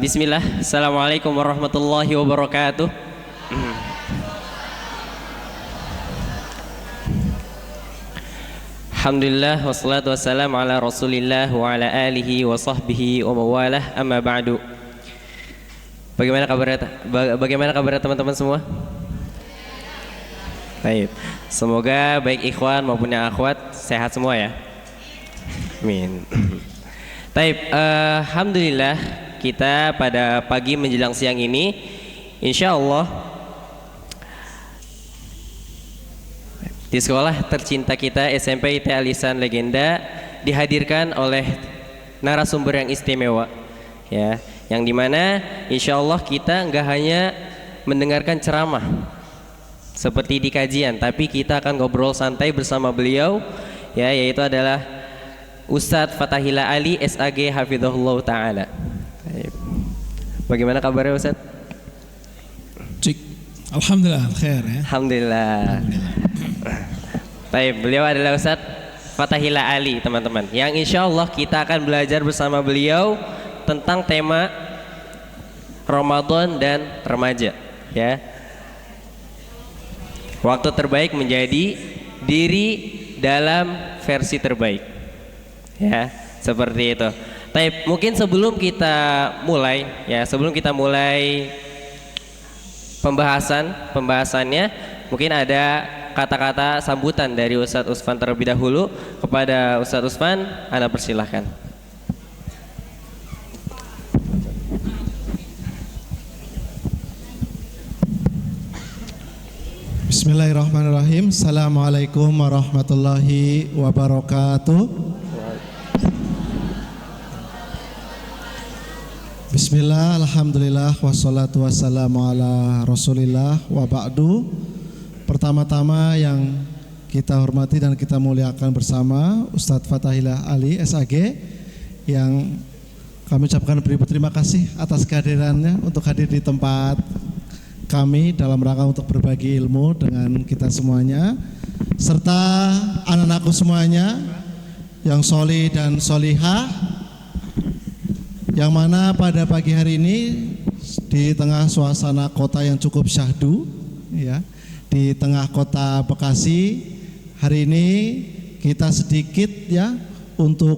Bismillah, Assalamualaikum warahmatullahi wabarakatuh. Alhamdulillah, wassalatu wassalamu ala rasulillah wa ala alihi wa sahbihi wa mawalah, amma ba'du. Bagaimana kabarnya teman-teman semua? Baik, semoga baik ikhwan maupun yang akhwat sehat semua ya. Amin. Baik, alhamdulillah kita pada pagi menjelang siang ini insya Allah di sekolah tercinta kita SMP IT Alisan Legenda dihadirkan oleh narasumber yang istimewa ya, yang dimana insya Allah kita nggak hanya mendengarkan ceramah seperti di kajian, tapi kita akan ngobrol santai bersama beliau ya, yaitu adalah Ustadz Fathahillah Ali SAG Hafizahullah Ta'ala. Bagaimana kabarnya Ustadz? Cik, alhamdulillah khair ya. Alhamdulillah. Baik, beliau adalah Ustadz Fathahillah Ali teman-teman, yang insya Allah kita akan belajar bersama beliau tentang tema Ramadan dan remaja ya. Waktu terbaik menjadi diri dalam versi terbaik ya, seperti itu. Tapi mungkin sebelum kita mulai pembahasannya, mungkin ada kata-kata sambutan dari Ustadz Usman terlebih dahulu. Kepada Ustadz Usman, Anda persilahkan. Bismillahirrahmanirrahim. Assalamualaikum warahmatullahi wabarakatuh. Bismillah, alhamdulillah, wassalatu wassalamu ala rasulillah wa ba'du. Pertama-tama yang kita hormati dan kita muliakan bersama Ustadz Fathahillah Ali SAG, yang kami ucapkan beribu terima kasih atas kehadirannya untuk hadir di tempat kami dalam rangka untuk berbagi ilmu dengan kita semuanya, serta anak-anakku semuanya yang solih dan solihah, yang mana pada pagi hari ini di tengah suasana kota yang cukup syahdu ya, di tengah kota Bekasi, hari ini kita sedikit ya untuk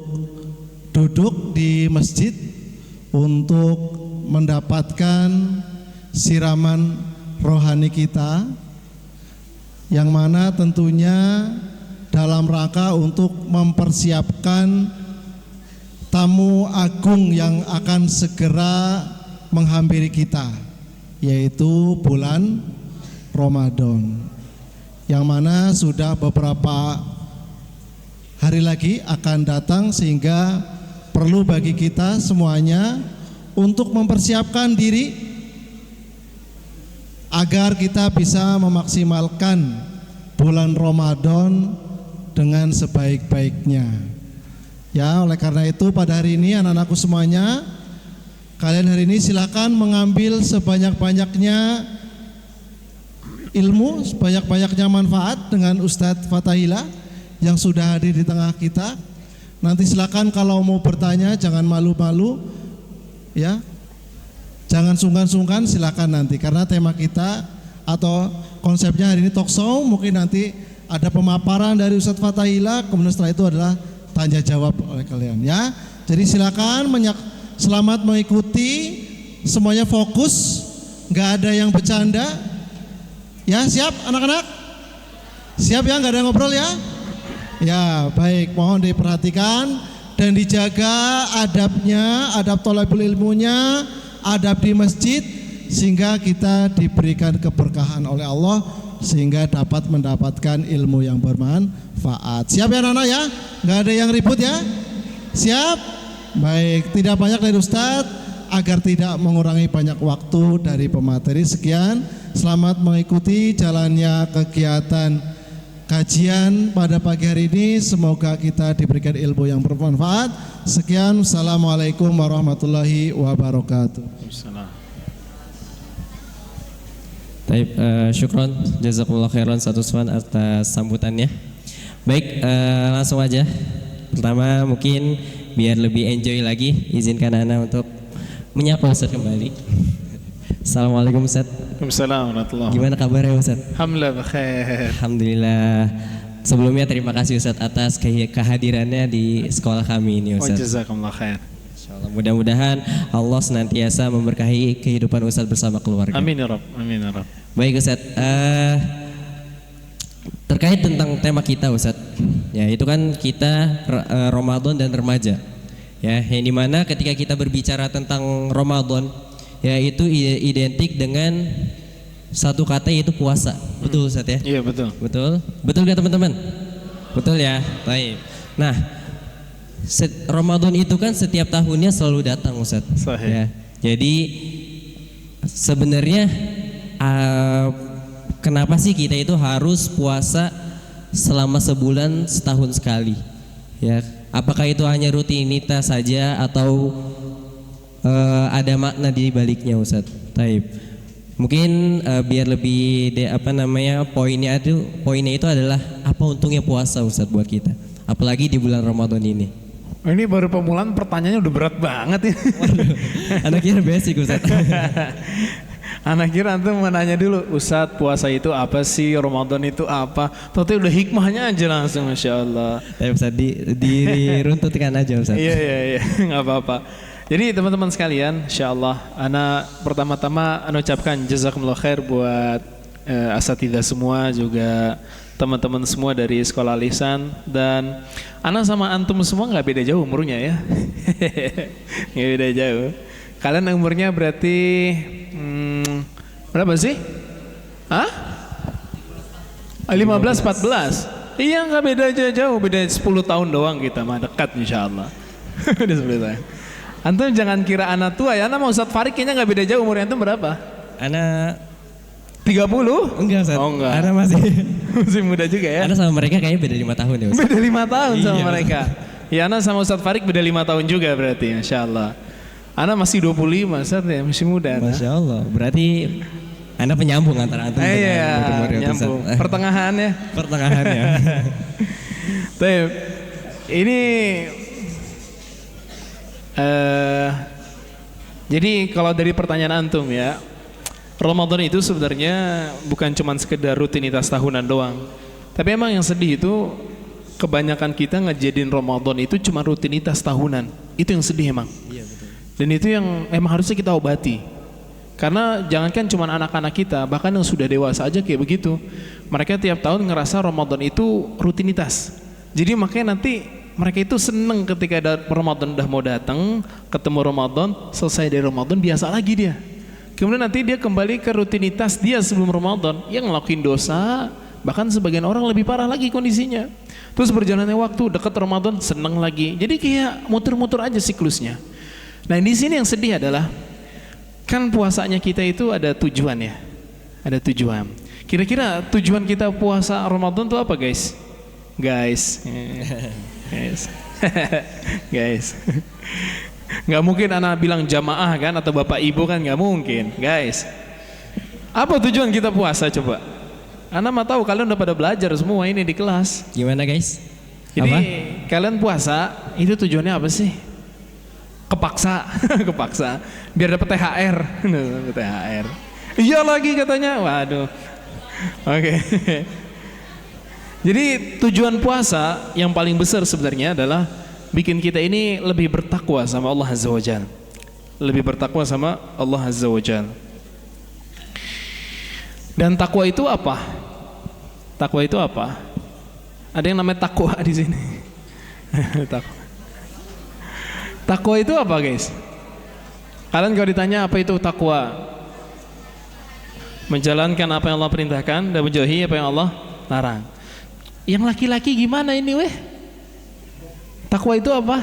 duduk di masjid untuk mendapatkan siraman rohani kita, yang mana tentunya dalam rangka untuk mempersiapkan tamu agung yang akan segera menghampiri kita, yaitu bulan Ramadan, yang mana sudah beberapa hari lagi akan datang, sehingga perlu bagi kita semuanya untuk mempersiapkan diri agar kita bisa memaksimalkan bulan Ramadan dengan sebaik-baiknya. Ya, oleh karena itu pada hari ini anak-anakku semuanya, kalian hari ini silakan mengambil sebanyak-banyaknya ilmu, sebanyak-banyaknya manfaat dengan Ustadz Fathahillah yang sudah hadir di tengah kita. Nanti silakan kalau mau bertanya jangan malu-malu ya, jangan sungkan-sungkan, silakan nanti, karena tema kita atau konsepnya hari ini talk show. Mungkin nanti ada pemaparan dari Ustadz Fathahillah, kemudian setelah itu adalah tanya jawab oleh kalian ya. Jadi silakan selamat mengikuti, semuanya fokus, nggak ada yang bercanda ya. Siap anak-anak? Siap ya, nggak ada yang ngobrol ya? Ya baik, mohon diperhatikan dan dijaga adabnya, adab thalabul ilmunya, adab di masjid, sehingga kita diberikan keberkahan oleh Allah, sehingga dapat mendapatkan ilmu yang bermanfaat. Siap ya anak-anak ya? Nggak ada yang ribut ya? Siap? Baik, tidak banyak dari Ustadz agar tidak mengurangi banyak waktu dari pemateri. Sekian, selamat mengikuti jalannya kegiatan kajian pada pagi hari ini. Semoga kita diberikan ilmu yang bermanfaat. Sekian, Assalamualaikum warahmatullahi wabarakatuh. Baik, syukron jazakumullah khairan Ustadz Usman atas sambutannya. Baik, langsung aja. Pertama mungkin biar lebih enjoy lagi, izinkan Ana untuk menyapa Ustaz kembali. Assalamualaikum Ustaz. Waalaikumsalam warahmatullahi. Gimana kabarnya Ustaz? Alhamdulillah khair. Alhamdulillah. Sebelumnya terima kasih Ustaz atas kehadirannya di sekolah kami ini Wa Ustaz. jazakumullah khair. Insyaallah mudah-mudahan Allah senantiasa memberkahi kehidupan Ustaz bersama keluarga. Amin ya Rabb. Amin ya Rabb. Baik Ustaz, terkait tentang tema kita Ustaz, ya itu kan kita Ramadan dan remaja, ya yang dimana ketika kita berbicara tentang Ramadan, ya itu identik dengan satu kata yaitu puasa, betul Ustaz ya? Iya betul. Betul gak teman-teman? Betul ya, baik. Nah, Ramadan itu kan setiap tahunnya selalu datang Ustaz. Sahih. Ya, jadi sebenarnya kenapa sih kita itu harus puasa selama sebulan setahun sekali? Ya, apakah itu hanya rutinitas saja atau ada makna di baliknya Ustaz? Taib. Mungkin biar lebih poinnya itu adalah apa untungnya puasa Ustaz buat kita? Apalagi di bulan Ramadan ini. Ini baru pemulaan pertanyaannya udah berat banget ya. Waduh, anak kira basic Ustaz. Anak kira antum mau nanya dulu, Ustadz puasa itu apa sih, Ramadan itu apa? Tapi udah hikmahnya aja langsung, Masya Allah. Tapi Ustaz diruntutkan aja Ustaz. Iya, nggak apa-apa. Jadi teman-teman sekalian, Insya Allah, ana pertama-tama ucapkan jazakumullah khair buat asatidzah semua, juga teman-teman semua dari sekolah lisan, dan ana sama antum semua nggak beda jauh umurnya ya. Nggak beda jauh. Kalian umurnya berarti berapa sih? Hah? 15, 14? Iya nggak beda jauh, beda 10 tahun doang kita mah, dekat insya Allah. Udah 10 tahun. Antum jangan kira anak tua ya, anak mau Ustadz Farid kayaknya nggak beda jauh, umurnya antum berapa? Anak 30? enggak Ustaz. Oh enggak. Anak masih muda juga ya? Anak sama mereka kayaknya beda 5 tahun ya Ustaz. Beda 5 tahun sama Iya. mereka. Ya anak sama Ustadz Farid beda 5 tahun juga berarti, Insya Allah. Anak masih 25, Ustadz ya, masih muda. Masya Allah, berarti Anda penyambung antara antum dengan Iya, murid-murid Ustaz. nyambung. Pertengahannya. Pertengahannya. Tapi ini jadi kalau dari pertanyaan antum ya, Ramadan itu sebenarnya bukan cuma sekedar rutinitas tahunan doang. Tapi emang yang sedih itu kebanyakan kita ngejadiin Ramadan itu cuma rutinitas tahunan. Itu yang sedih emang. Iya betul. Dan itu yang emang harusnya kita obati. Karena jangankan cuma anak-anak kita, bahkan yang sudah dewasa aja kayak begitu. Mereka tiap tahun ngerasa Ramadan itu rutinitas. Jadi makanya nanti mereka itu seneng ketika ada Ramadan udah mau datang, ketemu Ramadan, selesai dari Ramadan biasa lagi dia. Kemudian nanti dia kembali ke rutinitas dia sebelum Ramadan, yang ngelakuin dosa, bahkan sebagian orang lebih parah lagi kondisinya. Terus berjalannya waktu dekat Ramadan seneng lagi. Jadi kayak muter-muter aja siklusnya. Nah di sini yang sedih adalah kan puasanya kita itu ada tujuan ya, ada tujuan. Kira-kira tujuan kita puasa Ramadan itu apa guys? Guys, nggak mungkin anak bilang jamaah kan atau bapak ibu kan, nggak mungkin, guys. Apa tujuan kita puasa coba? Anak mah tahu kalian udah pada belajar semua ini di kelas. Gimana guys? Jadi Apa? kalian puasa itu tujuannya apa sih? Kepaksa, kepaksa, biar dapat THR, dapat THR. Iya lagi katanya, waduh. Oke. Jadi tujuan puasa yang paling besar sebenarnya adalah bikin kita ini lebih bertakwa sama Allah Azza wa Jalla. Lebih bertakwa sama Allah Azza wa Jalla. Dan takwa itu apa? Takwa itu apa? Ada yang namanya takwa di sini. Takwa. Takwa itu apa guys? Kalian kalau ditanya apa itu takwa? Menjalankan apa yang Allah perintahkan dan menjauhi apa yang Allah larang. Yang laki-laki gimana ini weh? Takwa itu apa?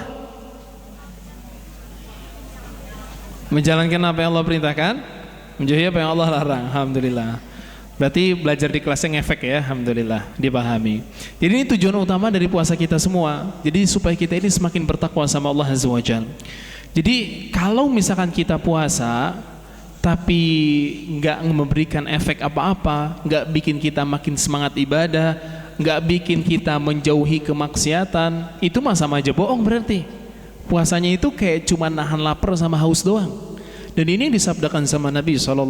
Menjalankan apa yang Allah perintahkan, menjauhi apa yang Allah larang. Alhamdulillah. Berarti belajar di kelas yang efek ya, alhamdulillah, dipahami. Jadi ini tujuan utama dari puasa kita semua. Jadi supaya kita ini semakin bertakwa sama Allah Azza wa Jalla. Jadi kalau misalkan kita puasa tapi nggak memberikan efek apa-apa, nggak bikin kita makin semangat ibadah, nggak bikin kita menjauhi kemaksiatan, itu mah sama aja bohong berarti. Puasanya itu kayak cuma nahan lapar sama haus doang. Dan ini disabdakan sama Nabi SAW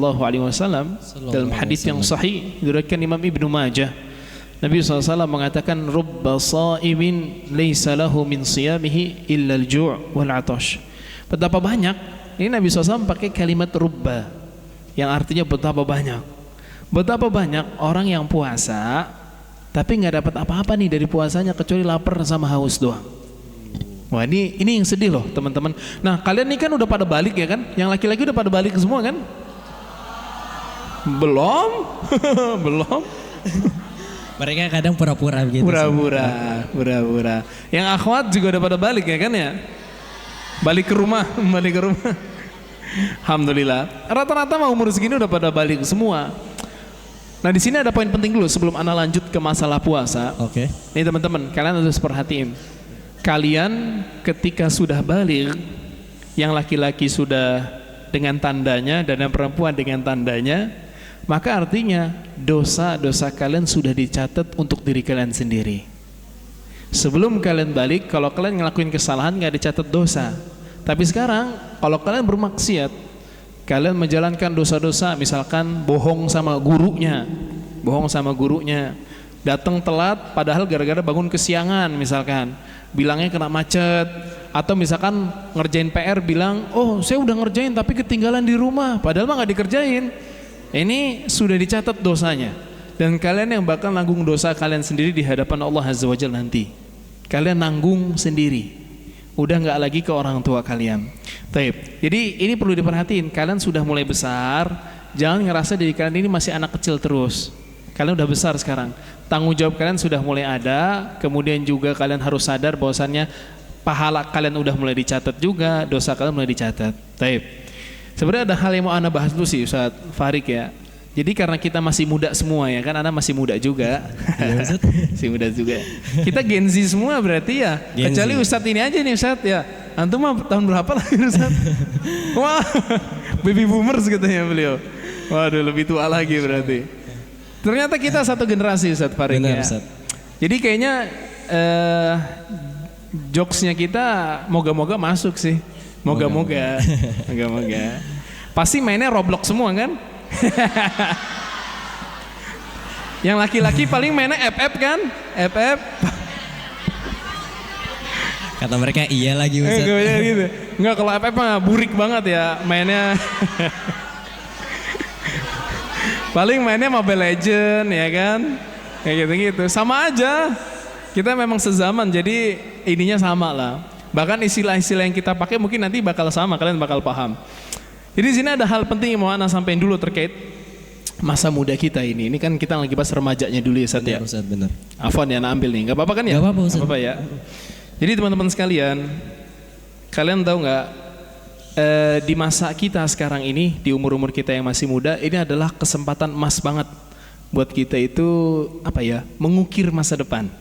dalam hadis yang sahih diriwayatkan Imam Ibnu Majah. Nabi SAW mengatakan, "Rubba sha'imin laysa lahu min siyamihi illa al-ju' wal 'atash." Betapa banyak, ini Nabi SAW pakai kalimat rubba yang artinya betapa banyak. Betapa banyak orang yang puasa tapi nggak dapat apa-apa nih dari puasanya kecuali lapar sama haus doang. Wah, ini yang sedih loh teman-teman. Nah, kalian ini kan udah pada balik ya kan? Yang laki-laki udah pada balik semua kan? Belum? Belum? Mereka kadang pura-pura gitu. Pura-pura. Yang akhwat juga udah pada balik ya kan ya? Balik ke rumah. Alhamdulillah. Rata-rata mah umur segini udah pada balik semua. Nah, di sini ada poin penting dulu sebelum ana lanjut ke masalah puasa. Oke. Nih teman-teman, kalian harus perhatiin. Kalian ketika sudah balik, yang laki-laki sudah dengan tandanya dan yang perempuan dengan tandanya, maka artinya dosa-dosa kalian sudah dicatat untuk diri kalian sendiri. Sebelum kalian balik, kalau kalian ngelakuin kesalahan nggak dicatat dosa. Tapi sekarang kalau kalian bermaksiat, kalian menjalankan dosa-dosa, misalkan bohong sama gurunya, datang telat padahal gara-gara bangun kesiangan misalkan, bilangnya kena macet, atau misalkan ngerjain PR bilang, "Oh, saya udah ngerjain tapi ketinggalan di rumah," padahal mah nggak dikerjain. Ini sudah dicatat dosanya, dan kalian yang bakal nanggung dosa kalian sendiri di hadapan Allah Azza wa Jalla nanti. Kalian nanggung sendiri, udah nggak lagi ke orang tua kalian. Taib. Jadi ini perlu diperhatiin. Kalian sudah mulai besar, jangan ngerasa diri kalian ini masih anak kecil terus. Kalian udah besar sekarang. Tanggung jawab kalian sudah mulai ada. Kemudian juga kalian harus sadar bahwasannya pahala kalian udah mulai dicatat juga, dosa kalian mulai dicatat. Taib. Sebenarnya ada hal yang mau ana bahas dulu sih Ustaz Farik ya. Jadi karena kita masih muda semua ya kan, ana masih muda juga. Masih muda juga. Kita Gen Z semua berarti ya. Gen Kecuali Z. Ustadz ini aja nih Ustadz ya. Antum mah tahun berapa lagi Ustadz? Wah, baby boomers katanya beliau. Waduh, lebih tua lagi berarti. Ternyata kita satu generasi Ustadz Farik Benar, ya. Ustadz. Jadi kayaknya jokesnya kita moga-moga masuk sih. Moga-moga. Pasti mainnya Roblox semua kan? Yang laki-laki paling mainnya FF kan? FF. Kata mereka iya lagi Ustaz. Gitu. Enggak, kalau FF mah burik banget ya mainnya. Paling mainnya Mobile Legend ya kan? Kayak gitu-gitu. Sama aja. Kita memang sezaman jadi ininya sama lah. Bahkan istilah-istilah yang kita pakai mungkin nanti bakal sama, kalian bakal paham. Jadi di sini ada hal penting yang mau ana sampaikan dulu terkait masa muda kita ini. Ini kan kita lagi bahas remajanya dulu ya Ustaz ya. Benar, Ustaz, benar. Afwan ya, ana ambil nih. Enggak apa-apa kan ya? Nggak apa-apa, Ustaz. Nggak apa-apa ya. Jadi teman-teman sekalian, kalian tahu nggak di masa kita sekarang ini, di umur-umur kita yang masih muda, ini adalah kesempatan emas banget buat kita itu apa ya? Mengukir masa depan.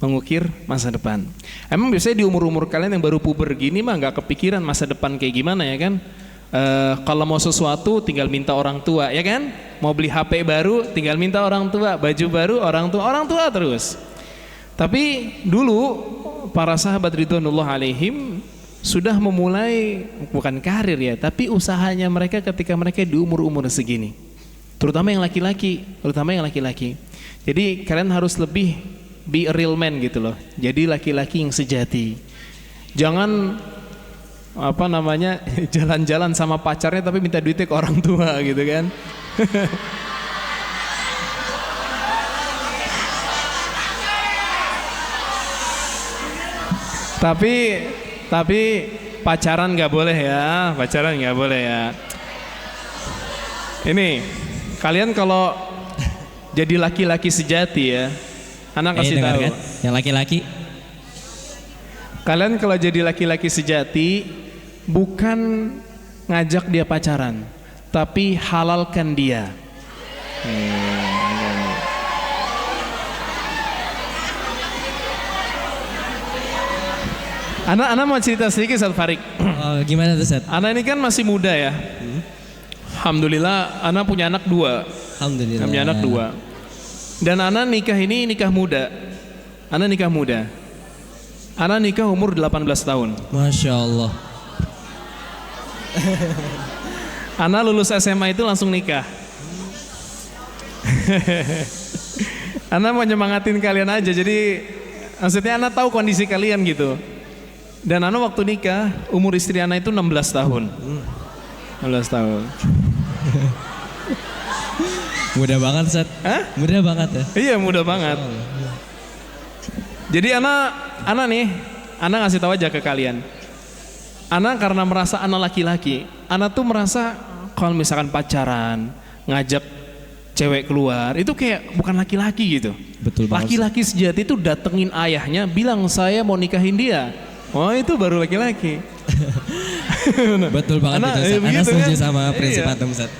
Mengukir masa depan. Emang biasanya di umur-umur kalian yang baru puber gini mah nggak kepikiran masa depan kayak gimana ya kan? Kalau mau sesuatu tinggal minta orang tua ya kan? Mau beli HP baru tinggal minta orang tua, baju baru orang tua terus. Tapi dulu para sahabat ridwanullah alaihim sudah memulai bukan karir ya, tapi usahanya mereka ketika mereka di umur-umur segini. Terutama yang laki-laki. Jadi kalian harus lebih be a real man gitu loh. Jadi laki-laki yang sejati. Jangan jalan-jalan sama pacarnya tapi minta duitnya ke orang tua gitu kan. tapi pacaran nggak boleh ya. Ini kalian kalau jadi laki-laki sejati ya, anak kasih tahu. Kan? Yang laki-laki. Kalian kalau jadi laki-laki sejati, bukan ngajak dia pacaran, tapi halalkan dia. Anak mau cerita sedikit Ustaz Farik. Oh, gimana tuh Ustaz? Anak ini kan masih muda ya. Alhamdulillah, anak punya anak 2. Alhamdulillah. Punya anak 2. Dan anak nikah ini nikah muda. Anak nikah umur 18 tahun. Masya Allah. Ana lulus SMA itu langsung nikah. Ana mau nyemangatin kalian aja, jadi maksudnya Ana tahu kondisi kalian gitu. Dan Ana waktu nikah, umur istri Ana itu 16 tahun. 16 tahun. Mudah banget Ustaz. Hah? Mudah banget ya. Iya, mudah banget. Jadi Ana ngasih tahu aja ke kalian. Ana karena merasa Ana laki-laki, Ana tuh merasa kalau misalkan pacaran, ngajak cewek keluar, itu kayak bukan laki-laki gitu. Betul banget. Laki-laki sejati itu datengin ayahnya, bilang saya mau nikahin dia. Oh itu baru laki-laki. Betul banget Ana, itu Ustaz. Ana begitu setuju kan? sama prinsip Iya. antum Ustaz.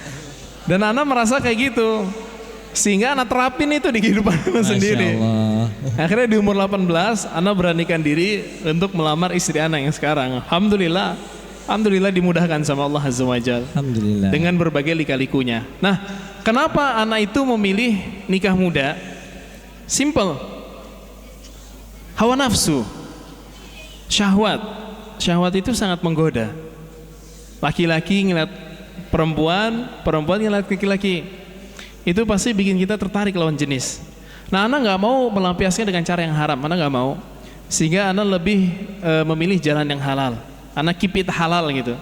Dan Ana merasa kayak gitu. Sehingga Ana terapin itu di kehidupan Ana Masya sendiri. Allah. Akhirnya di umur 18, Ana beranikan diri untuk melamar istri Ana yang sekarang. Alhamdulillah dimudahkan sama Allah Azza wa Jalla. Alhamdulillah. Dengan berbagai lika-likunya. Nah, kenapa Ana itu memilih nikah muda? Simple. Hawa nafsu. Syahwat. Syahwat itu sangat menggoda. Laki-laki ngeliat perempuan, perempuan ngeliat laki-laki. Itu pasti bikin kita tertarik lawan jenis. Nah, Ana nggak mau melampiaskan dengan cara yang haram. Ana nggak mau. Sehingga Ana lebih memilih jalan yang halal. Ana keep it halal gitu.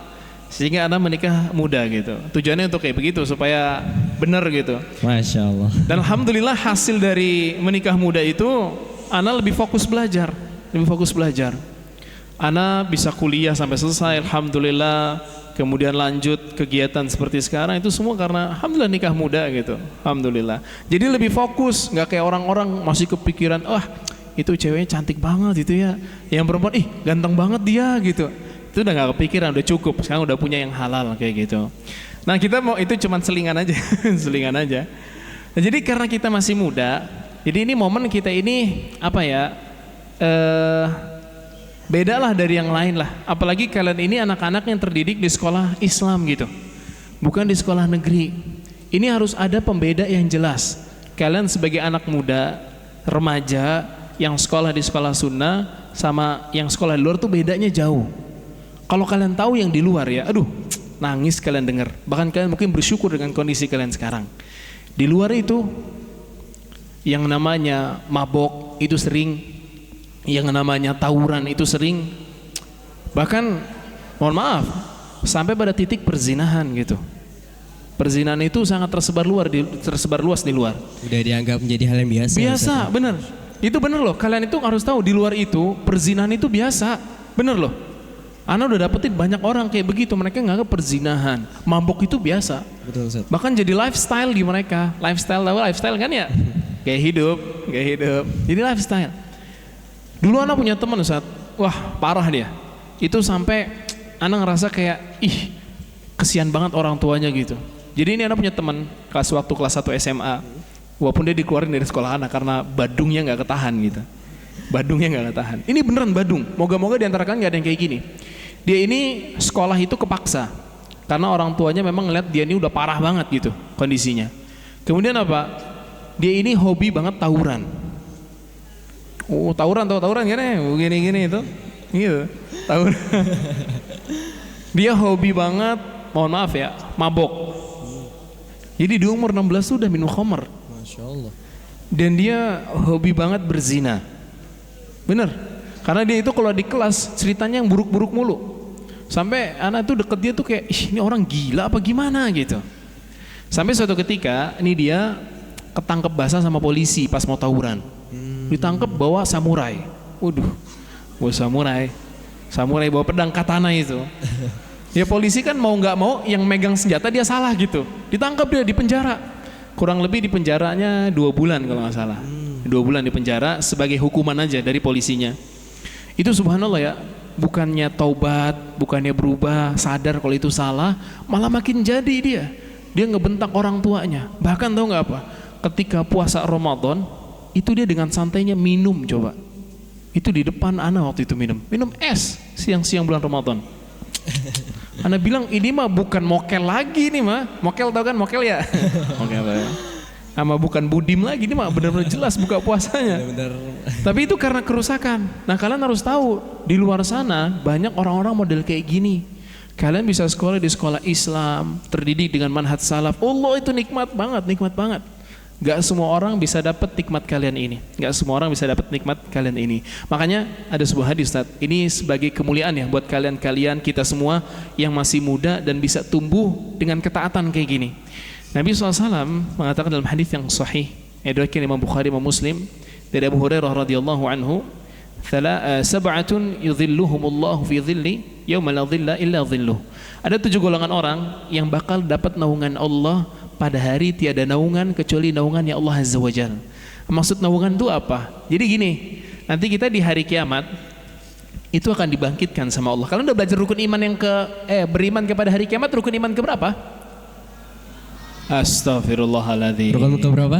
Sehingga Ana menikah muda gitu. Tujuannya untuk kayak begitu supaya benar gitu. Masya Allah. Dan alhamdulillah hasil dari menikah muda itu Ana lebih fokus belajar. Lebih fokus belajar. Ana bisa kuliah sampai selesai, alhamdulillah. Kemudian lanjut kegiatan seperti sekarang, itu semua karena alhamdulillah nikah muda gitu. Alhamdulillah. Jadi lebih fokus, nggak kayak orang-orang masih kepikiran, wah itu ceweknya cantik banget gitu ya. Yang perempuan, ih ganteng banget dia gitu. Itu udah nggak kepikiran, udah cukup. Sekarang udah punya yang halal kayak gitu. Nah kita mau itu cuman selingan aja, selingan aja. Nah, jadi karena kita masih muda, jadi ini momen kita ini apa ya? Bedalah dari yang lain lah. Apalagi kalian ini anak-anak yang terdidik di sekolah Islam gitu, bukan di sekolah negeri. Ini harus ada pembeda yang jelas. Kalian sebagai anak muda, remaja yang sekolah di sekolah sunnah sama yang sekolah di luar tuh bedanya jauh. Kalau kalian tahu yang di luar ya, aduh nangis kalian dengar. Bahkan kalian mungkin bersyukur dengan kondisi kalian sekarang. Di luar itu yang namanya mabok itu sering, yang namanya tawuran itu sering, bahkan mohon maaf sampai pada titik perzinahan gitu. Perzinahan itu sangat tersebar luas di luar. Udah dianggap menjadi hal yang biasa. Biasa, Ustaz. bener. Itu bener loh. Kalian itu harus tahu di luar itu perzinahan itu biasa, bener loh. Ana udah dapetin banyak orang kayak begitu. Mereka nganggap perzinahan, mabok itu biasa. Betul Ustaz. Bahkan jadi lifestyle di mereka. Lifestyle, tahu lifestyle kan ya? Gaya hidup. Jadi lifestyle. Dulu Ana punya teman Ustaz, wah parah dia. Itu sampai Ana ngerasa kayak, ih kesian banget orang tuanya gitu. Jadi ini Ana punya teman waktu kelas 1 SMA. Walaupun dia dikeluarin dari sekolah Ana karena badungnya gak ketahan gitu. Badungnya gak ketahan. Ini beneran badung. Moga-moga diantara kalian gak ada yang kayak gini. Dia ini sekolah itu kepaksa. Karena orang tuanya memang ngeliat dia ini udah parah banget gitu kondisinya. Kemudian apa? Dia ini hobi banget tawuran. Oh tawuran gini itu gitu tawuran. Dia hobi banget, mohon maaf ya, mabok. Jadi di umur 16 sudah minum khamr. Masya Allah. Dan dia hobi banget berzina. Bener, karena dia itu kalau di kelas ceritanya yang buruk-buruk mulu. Sampai anak itu deket dia tuh kayak, ih ini orang gila apa gimana gitu. Sampai suatu ketika ini dia ketangkep basah sama polisi pas mau tawuran. Ditangkep bawa samurai. Waduh, bawa samurai bawa pedang katana itu. Ya polisi kan mau nggak mau yang megang senjata dia salah gitu. Ditangkap dia di penjara. Kurang lebih di penjaranya 2 bulan kalau nggak salah. 2 bulan di penjara sebagai hukuman aja dari polisinya. Itu subhanallah ya, bukannya taubat, bukannya berubah, sadar kalau itu salah, malah makin jadi dia. Dia ngebentak orang tuanya. Bahkan tahu nggak apa? Ketika puasa Ramadan, itu dia dengan santainya minum coba. Itu di depan Ana waktu itu minum es siang-siang bulan Ramadan. Ana bilang ini mah bukan mokel lagi nih mah. Mokel tau kan mokel ya? Mokel ya. Sama bukan budim lagi, ini mah benar-benar jelas buka puasanya. Benar-benar. Tapi itu karena kerusakan. Nah kalian harus tahu di luar sana banyak orang-orang model kayak gini. Kalian bisa sekolah di sekolah Islam, terdidik dengan manhaj salaf. Allah, itu nikmat banget, nikmat banget. Gak semua orang bisa dapat nikmat kalian ini. Gak semua orang bisa dapat nikmat kalian ini. Makanya ada sebuah hadis, Ustaz. Ini sebagai kemuliaan ya buat kalian kita semua yang masih muda dan bisa tumbuh dengan ketaatan kayak gini. Nabi SAW mengatakan dalam hadis yang sahih, diriwayatkan Imam Bukhari, Imam Muslim, dari Abu Hurairah radhiyallahu anhu, sab'atun yudhilluhumullahu fi dhilli yauma la dhilla illa dhilluh. Ada 7 golongan orang yang bakal dapat naungan Allah pada hari tiada naungan kecuali naungannya Allah Azza wa Jalla. Maksud naungan itu apa? Jadi gini, nanti kita di hari kiamat itu akan dibangkitkan sama Allah. Kalian udah belajar rukun iman yang beriman kepada hari kiamat, rukun iman ke berapa? Astaghfirullahaladzim. Rukun ke berapa?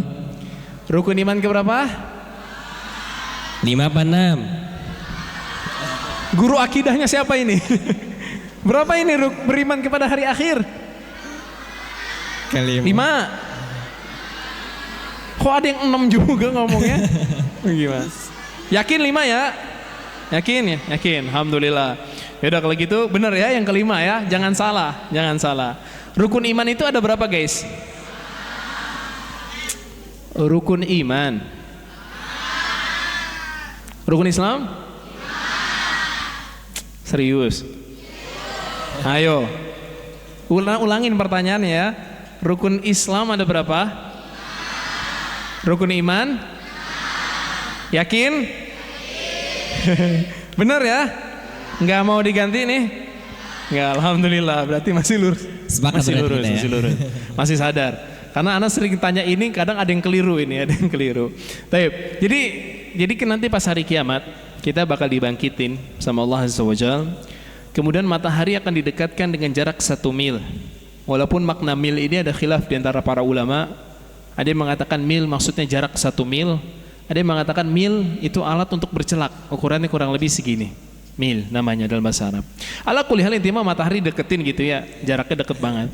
Rukun iman ke berapa? 5 apa 6? Guru akidahnya siapa ini? Berapa ini beriman kepada hari akhir? 5. Kok ada yang 6 juga ngomongnya? Gimana? Yakin 5 ya? Yakin ya? Yakin. Alhamdulillah. Yaudah kalau gitu benar ya yang kelima ya. Jangan salah, jangan salah. Rukun iman itu ada berapa guys? Rukun iman. Rukun Islam? Serius? Ayo. Ulangin pertanyaannya ya. Rukun Islam ada berapa? Rukun iman? Yakin? Benar ya? Nggak mau diganti nih? Nggak, alhamdulillah. Berarti masih lurus. Sepakat masih lurus, ya? masih lurus. Masih sadar. Karena Anda sering tanya ini, kadang ada yang keliru ini, ada yang keliru. Taib. Jadi nanti pas hari kiamat kita bakal dibangkitin sama Allah Azza wa Jalla. Kemudian matahari akan didekatkan dengan jarak 1 mil. Walaupun makna mil ini ada khilaf di antara para ulama. Ada yang mengatakan mil maksudnya jarak 1 mil. Ada yang mengatakan mil itu alat untuk bercelak. Ukurannya kurang lebih segini. Mil namanya dalam bahasa Arab. Ala kulli hal intinya matahari deketin gitu ya. Jaraknya deket banget.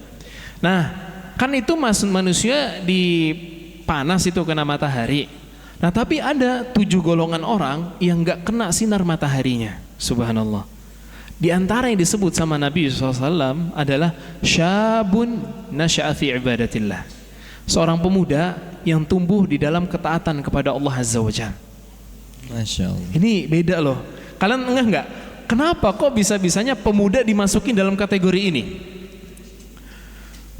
Nah, kan itu manusia dipanas itu kena matahari. Nah, tapi ada 7 golongan orang yang gak kena sinar mataharinya. Subhanallah. Di antara yang disebut sama Nabi SAW adalah syabun nasya'a fi ibadatillah. Seorang pemuda yang tumbuh di dalam ketaatan kepada Allah Azza wa Jalla. Masya Allah. Ini beda loh. Kalian enggak? Kenapa kok bisa-bisanya pemuda dimasukin dalam kategori ini?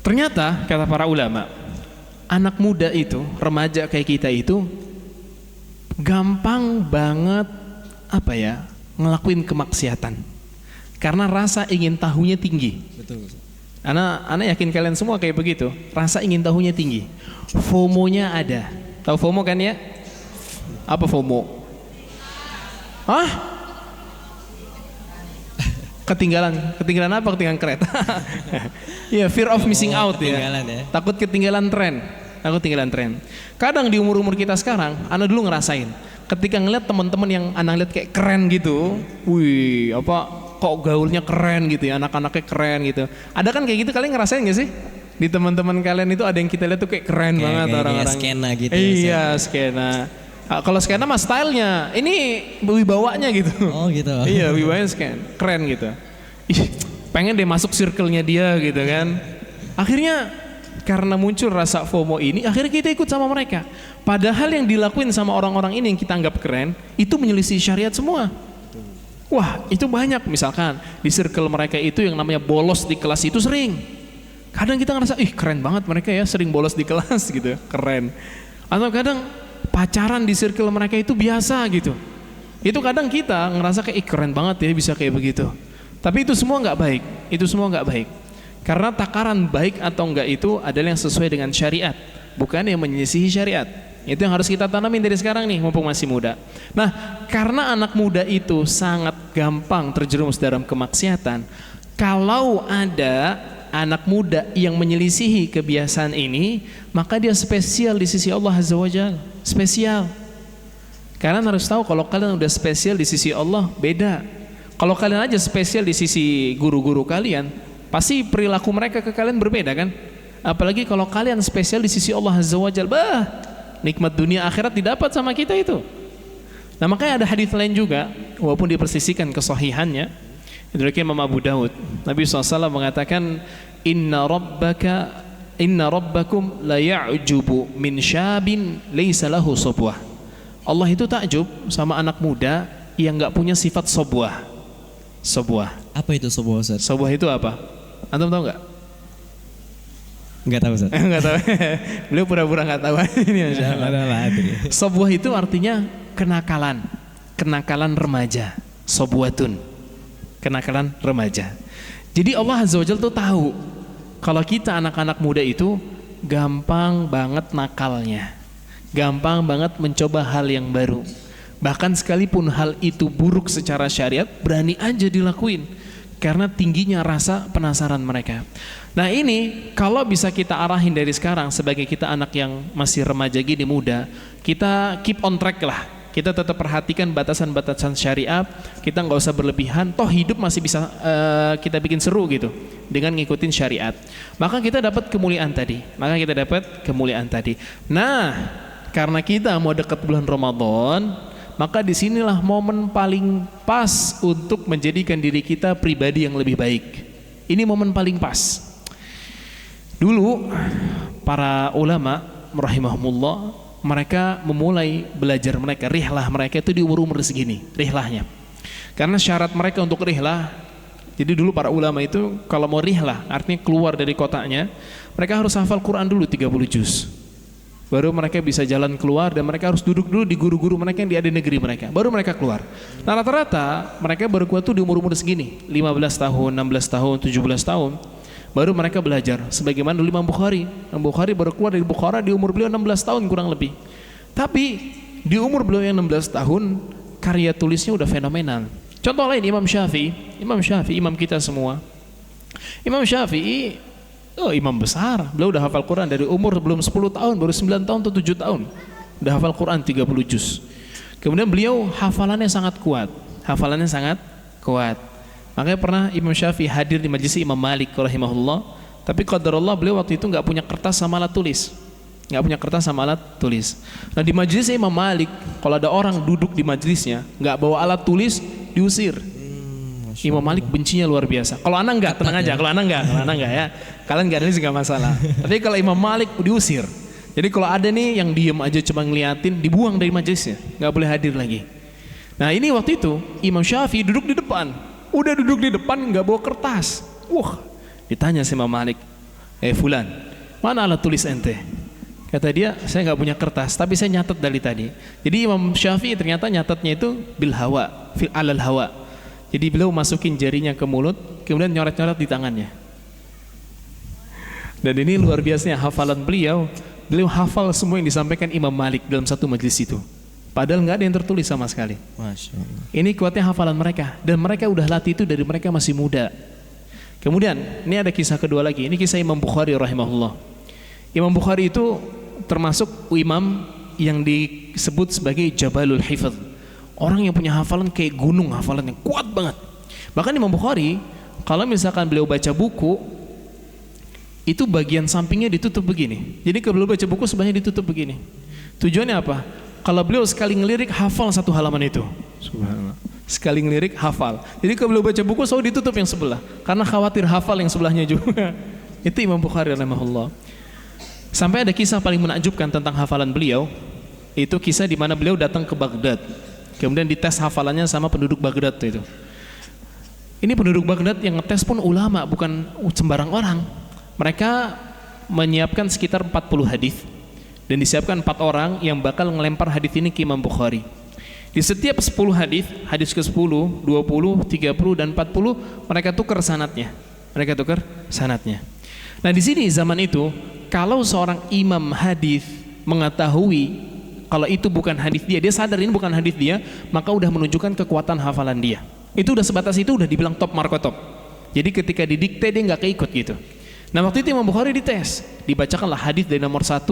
Ternyata kata para ulama, anak muda itu, remaja kayak kita itu gampang banget ngelakuin kemaksiatan. Karena rasa ingin tahunya tinggi. Betul. Ana yakin kalian semua kayak begitu. Rasa ingin tahunya tinggi. FOMO-nya ada. Tahu FOMO kan ya? Apa FOMO? Hah? Ketinggalan apa? Ketinggalan kereta. Iya, fear of missing out ya. Takut ketinggalan tren. Kadang di umur-umur kita sekarang, Ana dulu ngerasain. Ketika ngeliat teman-teman yang Ana lihat kayak keren gitu, wih, kok gaulnya keren gitu ya, anak-anaknya keren gitu. Ada kan kayak gitu, kalian ngerasain gak sih? Di teman-teman kalian itu ada yang kita lihat tuh kayak keren banget orang-orang. Skena gitu. Iya, skena. Kalau skena mah stylenya, ini wibawanya gitu. Oh gitu. Iya, wibawanya keren gitu. Ih, pengen deh masuk circle-nya dia gitu kan. Akhirnya karena muncul rasa FOMO ini, akhirnya kita ikut sama mereka. Padahal yang dilakuin sama orang-orang ini yang kita anggap keren, itu menyelisih syariat semua. Wah, itu banyak. Misalkan di circle mereka itu yang namanya bolos di kelas itu sering. Kadang kita ngerasa, ih keren banget mereka ya, sering bolos di kelas gitu, keren. Atau kadang pacaran di circle mereka itu biasa gitu. Itu kadang kita ngerasa kayak, ih keren banget ya bisa kayak begitu. Tapi itu semua nggak baik. Itu semua nggak baik. Karena takaran baik atau enggak itu adalah yang sesuai dengan syariat, bukan yang menyelisihi syariat. Itu yang harus kita tanamin dari sekarang nih, mumpung masih muda. Nah, karena anak muda itu sangat gampang terjerumus dalam kemaksiatan, kalau ada anak muda yang menyelisihi kebiasaan ini, maka dia spesial di sisi Allah Azza wa Jalla. Spesial. Kalian harus tahu kalau kalian udah spesial di sisi Allah, beda. Kalau kalian aja spesial di sisi guru-guru kalian, pasti perilaku mereka ke kalian berbeda kan? Apalagi kalau kalian spesial di sisi Allah Azza wa Jalla, nikmat dunia akhirat didapat sama kita itu. Nah, makanya ada hadis lain juga, walaupun dipersisikan kesahihannya, Diriwayatkan Imam Abu Daud. Nabi SAW mengatakan, Inna rabbakum la ya'jubu min syabin laysa lahu sobwah. Allah itu takjub sama anak muda yang enggak punya sifat sobwah. Sobwah. Apa itu sebuah Ustaz? Sobwah itu apa? Antum tahu enggak? Enggak tahu Ustaz. Enggak tahu. Beliau pura-pura enggak tahu. Ini masyaallah. Sobwah itu artinya kenakalan. Kenakalan remaja. Sobwatun. Kenakalan remaja. Jadi Allah Azza wa Jalla tuh tahu kalau kita anak-anak muda itu gampang banget nakalnya. Gampang banget mencoba hal yang baru. Bahkan sekalipun hal itu buruk secara syariat, berani aja dilakuin karena tingginya rasa penasaran mereka. Nah ini kalau bisa kita arahin dari sekarang sebagai kita anak yang masih remaja gini muda, kita keep on track lah. Kita tetap perhatikan batasan-batasan syariat, kita nggak usah berlebihan, toh hidup masih bisa kita bikin seru gitu dengan ngikutin syariat. Maka kita dapat kemuliaan tadi. Nah, karena kita mau dekat bulan Ramadan, maka disinilah momen paling pas untuk menjadikan diri kita pribadi yang lebih baik. Ini momen paling pas. Dulu para ulama rahimahumullah, mereka memulai belajar mereka, rihlah mereka itu di umur-umur segini, rihlahnya. Karena syarat mereka untuk rihlah, jadi dulu para ulama itu kalau mau rihlah, artinya keluar dari kotanya, mereka harus hafal Quran dulu 30 juz. Baru mereka bisa jalan keluar dan mereka harus duduk dulu di guru-guru mereka yang di negeri mereka. Baru mereka keluar. Nah rata-rata mereka baru kuat tuh di umur-umur segini, 15 tahun, 16 tahun, 17 tahun. Baru mereka belajar sebagaimana dulu Imam Bukhari. Imam Bukhari baru keluar dari Bukhara di umur beliau 16 tahun kurang lebih. Tapi di umur beliau yang 16 tahun karya tulisnya udah fenomenal. Contoh lain Imam Syafi'i, imam kita semua. Imam Syafi'i imam besar. Beliau udah hafal Quran dari umur belum 10 tahun, baru 9 tahun atau 7 tahun. Udah hafal Quran 30 juz. Kemudian beliau hafalannya sangat kuat. Makanya pernah Imam Syafi'i hadir di majelis Imam Malik rahimahullah, tapi qadarullah beliau waktu itu nggak punya kertas sama alat tulis. Nah di majelis Imam Malik, kalau ada orang duduk di majelisnya nggak bawa alat tulis, diusir. Imam Malik bencinya luar biasa. Kalau anak nggak, tenang aja. Kalau anak nggak ya, kalian nggak ada ini nggak masalah. Tapi kalau Imam Malik diusir. Jadi kalau ada nih yang diem aja cuma ngeliatin, dibuang dari majelisnya, nggak boleh hadir lagi. Nah ini waktu itu Imam Syafi'i duduk di depan. Udah duduk di depan nggak bawa kertas. Ditanya sama Imam Malik, Fulan, mana alat tulis ente? Kata dia, saya nggak punya kertas, tapi saya nyatet dari tadi. Jadi Imam Syafi'i ternyata nyatetnya itu bil hawa, fil alal hawa. Jadi beliau masukin jarinya ke mulut, kemudian nyoret-nyoret di tangannya. Dan ini luar biasanya hafalan beliau. Beliau hafal semua yang disampaikan Imam Malik dalam satu majelis itu. Padahal nggak ada yang tertulis sama sekali. Masya Allah. Ini kuatnya hafalan mereka. Dan mereka udah latih itu dari mereka masih muda. Kemudian, ini ada kisah kedua lagi. Ini kisah Imam Bukhari rahimahullah. Imam Bukhari itu termasuk imam yang disebut sebagai Jabalul Hifadz. Orang yang punya hafalan kayak gunung, hafalannya kuat banget. Bahkan Imam Bukhari, kalau misalkan beliau baca buku, itu bagian sampingnya ditutup begini. Jadi kalau beliau baca buku sebenarnya ditutup begini. Tujuannya apa? Kalau beliau sekali ngelirik hafal satu halaman itu. Subhanallah. Sekali ngelirik hafal. Jadi kalau beliau baca buku selalu ditutup yang sebelah, karena khawatir hafal yang sebelahnya juga. Itu Imam Bukhari rahimahullah. Sampai ada kisah paling menakjubkan tentang hafalan beliau. Itu kisah di mana beliau datang ke Baghdad. Kemudian dites hafalannya sama penduduk Baghdad itu. Ini penduduk Baghdad yang ngetes pun ulama, bukan sembarang orang. Mereka menyiapkan sekitar 40 hadis dan disiapkan 4 orang yang bakal ngelempar hadis ini ke Imam Bukhari. Di setiap 10 hadis, hadis ke-10, 20, 30 dan 40, mereka tukar sanadnya. Nah, di sini zaman itu, kalau seorang imam hadis mengetahui kalau itu bukan hadis dia, dia sadar ini bukan hadis dia, maka udah menunjukkan kekuatan hafalan dia. Itu udah sebatas itu udah dibilang top marko top. Jadi ketika didikte dia nggak keikut gitu. Nah waktu itu Imam Bukhari dites, dibacakanlah hadis dari nomor 1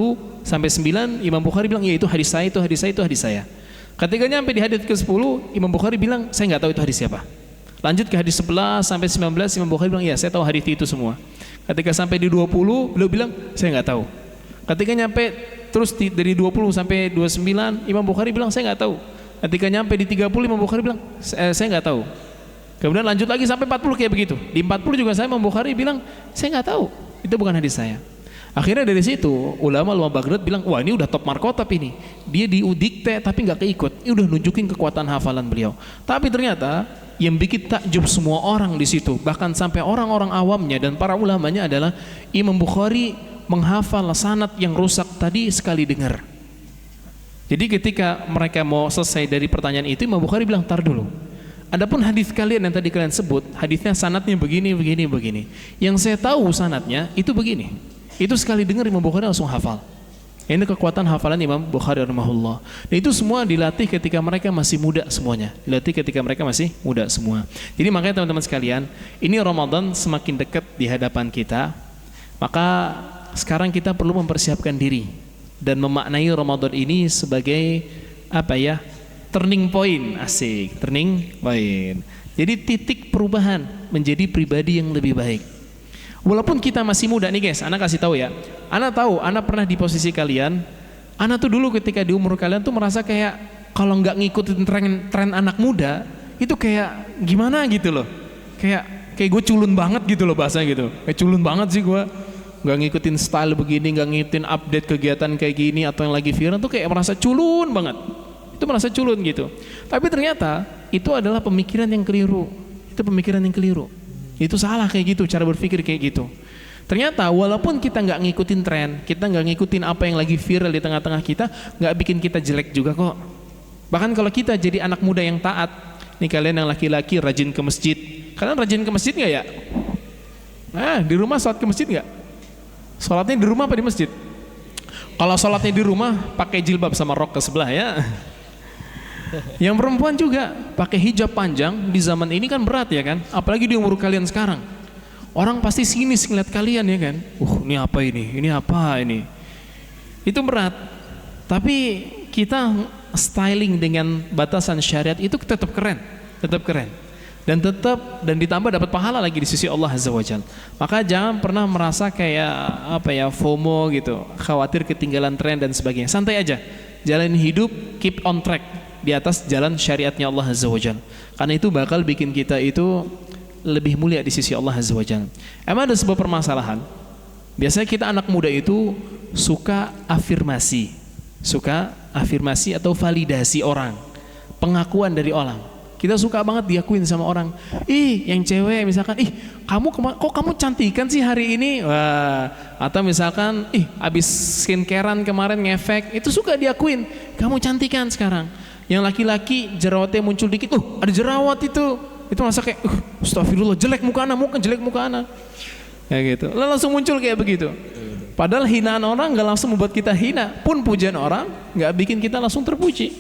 sampai 9. Imam Bukhari bilang ya itu hadis saya, itu hadis saya, itu hadis saya. Ketika nyampe di hadis ke-10, Imam Bukhari bilang saya nggak tahu itu hadis siapa. Lanjut ke hadis 11 sampai 19, Imam Bukhari bilang ya saya tahu hadis itu semua. Ketika sampai di 20, beliau bilang saya nggak tahu. Ketika nyampe terus dari 20 sampai 29, Imam Bukhari bilang saya nggak tahu. Ketika nyampe di 30, Imam Bukhari bilang saya nggak tahu. Kemudian lanjut lagi sampai 40 kayak begitu. Di 40 juga saya Imam Bukhari bilang, saya nggak tahu, itu bukan hadis saya. Akhirnya dari situ ulama Baghdad bilang, wah ini udah top markotop ini. Dia didikte tapi nggak keikut. Ini udah nunjukin kekuatan hafalan beliau. Tapi ternyata yang bikin takjub semua orang di situ, bahkan sampai orang-orang awamnya dan para ulamanya adalah Imam Bukhari menghafal sanad yang rusak tadi sekali dengar. Jadi ketika mereka mau selesai dari pertanyaan itu, Imam Bukhari bilang, tar dulu. Adapun hadis kalian yang tadi kalian sebut, hadisnya sanadnya begini. Yang saya tahu sanadnya itu begini. Itu sekali dengar Imam Bukhari langsung hafal. Ini kekuatan hafalan Imam Bukhari rahimahullah. Dan itu semua dilatih ketika mereka masih muda semuanya. Dilatih ketika mereka masih muda semua. Jadi makanya teman-teman sekalian, ini Ramadan semakin dekat di hadapan kita. Maka sekarang kita perlu mempersiapkan diri dan memaknai Ramadan ini sebagai turning point. Asik, turning point. Jadi titik perubahan menjadi pribadi yang lebih baik. Walaupun kita masih muda nih guys, Ana kasih tahu ya. Ana tahu, Ana pernah di posisi kalian. Ana tuh dulu ketika di umur kalian tuh merasa kayak kalau nggak ngikutin tren anak muda, itu kayak gimana gitu loh. Kayak gue culun banget gitu loh bahasanya gitu. Kayak culun banget sih gue. Nggak ngikutin style begini, nggak ngikutin update kegiatan kayak gini atau yang lagi viral tuh kayak merasa culun banget. Itu merasa culun gitu. Tapi ternyata itu adalah pemikiran yang keliru. Itu pemikiran yang keliru. Itu salah kayak gitu, cara berpikir kayak gitu. Ternyata walaupun kita nggak ngikutin tren, kita nggak ngikutin apa yang lagi viral di tengah-tengah kita, nggak bikin kita jelek juga kok. Bahkan kalau kita jadi anak muda yang taat, nih kalian yang laki-laki rajin ke masjid. Kalian rajin ke masjid nggak ya? Nah, di rumah sholat ke masjid nggak? Sholatnya di rumah apa di masjid? Kalau sholatnya di rumah, pakai jilbab sama rok ke sebelah ya. Yang perempuan juga pakai hijab panjang di zaman ini kan berat ya kan, apalagi di umur kalian sekarang. Orang pasti sinis ngeliat kalian ya kan. Ini apa ini? Ini apa ini? Itu berat. Tapi kita styling dengan batasan syariat itu tetap keren, dan ditambah dapat pahala lagi di sisi Allah Azza Wajalla. Maka jangan pernah merasa kayak FOMO gitu, khawatir ketinggalan tren dan sebagainya. Santai aja, jalanin hidup, keep on track di atas jalan syariatnya Allah Azza wa Jalla. Karena itu bakal bikin kita itu lebih mulia di sisi Allah Azza wa Jalla. Emang ada sebuah permasalahan. Biasanya kita anak muda itu suka afirmasi atau validasi orang, pengakuan dari orang. Kita suka banget diakuin sama orang. Yang cewek misalkan, kok kamu cantikan sih hari ini? Wah, atau misalkan, abis skincarean kemarin ngefek, itu suka diakuin. Kamu cantikan sekarang. Yang laki-laki jerawatnya muncul dikit, ada jerawat itu merasa kayak, astagfirullah, jelek muka ana. Kayak gitu. Langsung muncul kayak begitu. Padahal hinaan orang nggak langsung membuat kita hina, pun pujian orang nggak bikin kita langsung terpuji.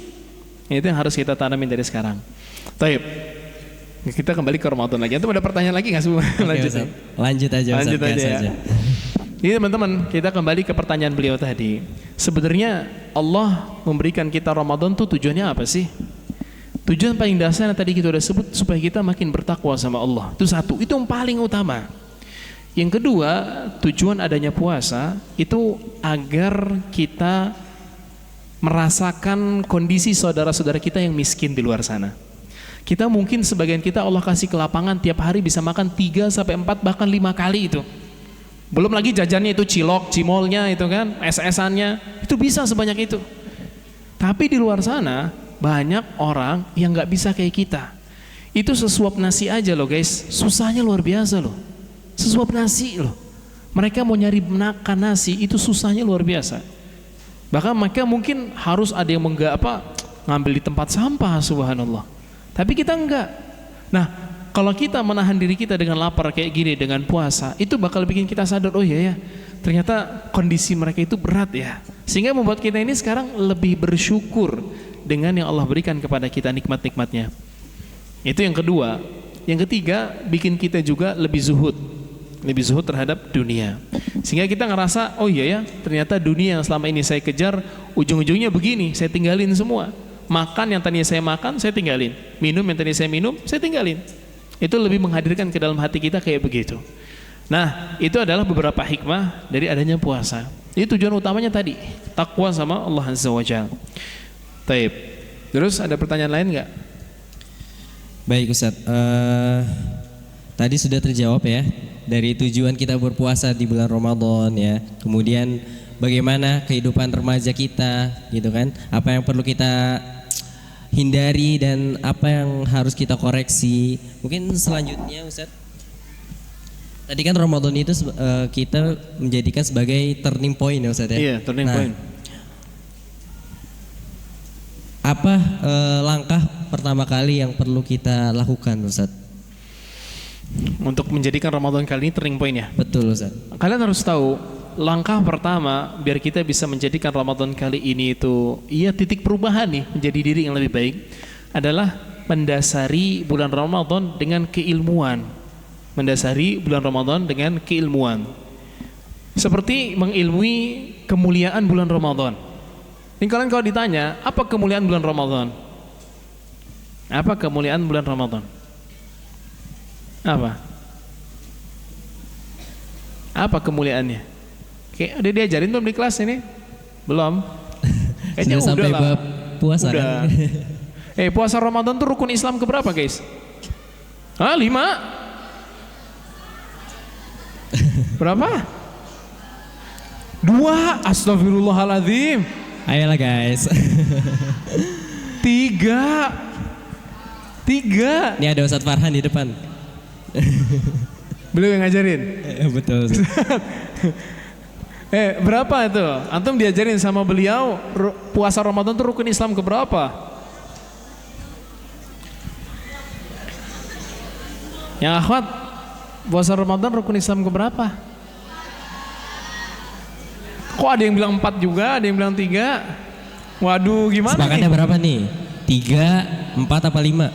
Itu yang harus kita tanamin dari sekarang. Taib. Kita kembali ke Ramadan lagi. Antum ada pertanyaan lagi nggak sih? Lanjut aja. Ya. Jadi teman-teman, kita kembali ke pertanyaan beliau tadi. Sebenarnya Allah memberikan kita Ramadan tuh tujuannya apa sih? Tujuan paling dasar yang tadi kita udah sebut, supaya kita makin bertakwa sama Allah. Itu satu, itu yang paling utama. Yang kedua, tujuan adanya puasa itu agar kita merasakan kondisi saudara-saudara kita yang miskin di luar sana. Kita mungkin sebagian kita Allah kasih kelapangan tiap hari bisa makan 3 sampai 4 bahkan 5 kali itu. Belum lagi jajannya itu cilok, cimolnya itu kan, es-esannya, itu bisa sebanyak itu. Tapi di luar sana banyak orang yang nggak bisa kayak kita. Itu sesuap nasi aja loh guys, susahnya luar biasa loh. Sesuap nasi loh. Mereka mau nyari makan nasi itu susahnya luar biasa. Bahkan mereka mungkin harus ada yang ngambil di tempat sampah, subhanallah. Tapi kita enggak. Nah, kalau kita menahan diri kita dengan lapar kayak gini, dengan puasa, itu bakal bikin kita sadar, oh iya ya, ternyata kondisi mereka itu berat ya. Sehingga membuat kita ini sekarang lebih bersyukur dengan yang Allah berikan kepada kita nikmat-nikmatnya. Itu yang kedua. Yang ketiga, bikin kita juga lebih zuhud terhadap dunia. Sehingga kita ngerasa, oh iya ya, ternyata dunia yang selama ini saya kejar, ujung-ujungnya begini, saya tinggalin semua. Makan yang tadinya saya makan, saya tinggalin. Minum yang tadinya saya minum, saya tinggalin. Itu lebih menghadirkan ke dalam hati kita kayak begitu. Nah, itu adalah beberapa hikmah dari adanya puasa. Ini tujuan utamanya tadi, takwa sama Allah Azza wa Jalla. Taib. Terus ada pertanyaan lain nggak? Baik Ustadz, tadi sudah terjawab ya dari tujuan kita berpuasa di bulan Ramadan ya. Kemudian bagaimana kehidupan remaja kita gitu kan. Apa yang perlu kita hindari dan apa yang harus kita koreksi. Mungkin selanjutnya Ustadz, tadi kan Ramadan itu kita menjadikan sebagai turning point ya Ustadz ya. Iya, turning point. Apa langkah pertama kali yang perlu kita lakukan Ustadz? Untuk menjadikan Ramadan kali ini turning point ya. Betul Ustadz. Kalian harus tahu langkah pertama biar kita bisa menjadikan Ramadan kali ini itu titik perubahan nih menjadi diri yang lebih baik adalah mendasari bulan Ramadan dengan keilmuan. Mendasari bulan Ramadan dengan keilmuan. Seperti mengilmui kemuliaan bulan Ramadan. Ini kalian kalau ditanya, apa kemuliaan bulan Ramadan? Apa kemuliaan bulan Ramadan? Apa? Apa kemuliaannya? Kayak udah diajarin belum di kelas ini? Belum? Kayaknya Sudah sampai lah. bab puasa Udah. kan? Puasa Ramadan tuh rukun Islam keberapa guys? 5? Berapa? 2. Astagfirullahaladzim. Ayolah guys. 3. Ini ada Ustadz Farhan di depan. Beliau yang ngajarin. Betul. Berapa itu? Antum diajarin sama beliau puasa Ramadan itu rukun Islam keberapa? Yang akhwat, puasa Ramadan rukun Islam keberapa? Kok ada yang bilang 4 juga, ada yang bilang 3? Waduh, gimana Sepakatnya nih? berapa nih? 3, 4 apa 5?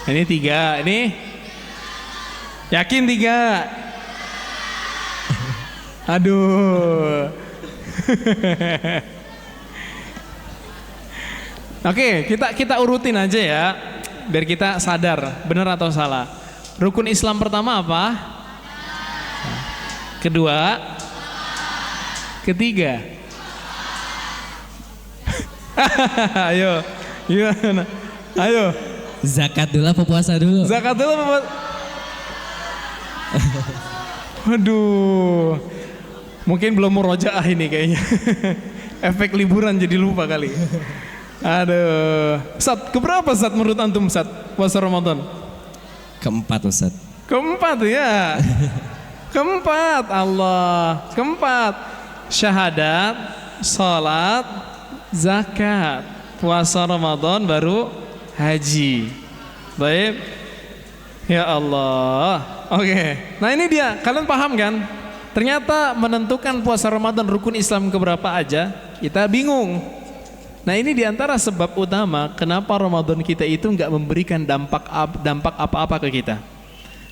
Ini 3, ini yakin 3? Aduh. Oke, kita urutin aja ya, biar kita sadar benar atau salah. Rukun Islam pertama apa? Kedua, ketiga. Ayo, gimana? Ayo. Zakat dulu apa puasa dulu? Zakat dulu apa? Waduh. Mungkin belum murojaah ini kayaknya. Efek liburan jadi lupa kali. Aduh. Ustadz, keberapa Ustadz menurut antum Ustadz puasa Ramadan? Keempat Ustadz. Keempat ya. Keempat, Allah. Keempat. Syahadat, salat, zakat. Puasa Ramadan baru haji. Baik. Ya Allah. Oke. Nah ini dia. Kalian paham kan? Ternyata menentukan puasa Ramadan rukun Islam keberapa aja kita bingung. Nah ini diantara sebab utama kenapa Ramadan kita itu nggak memberikan dampak apa-apa ke kita.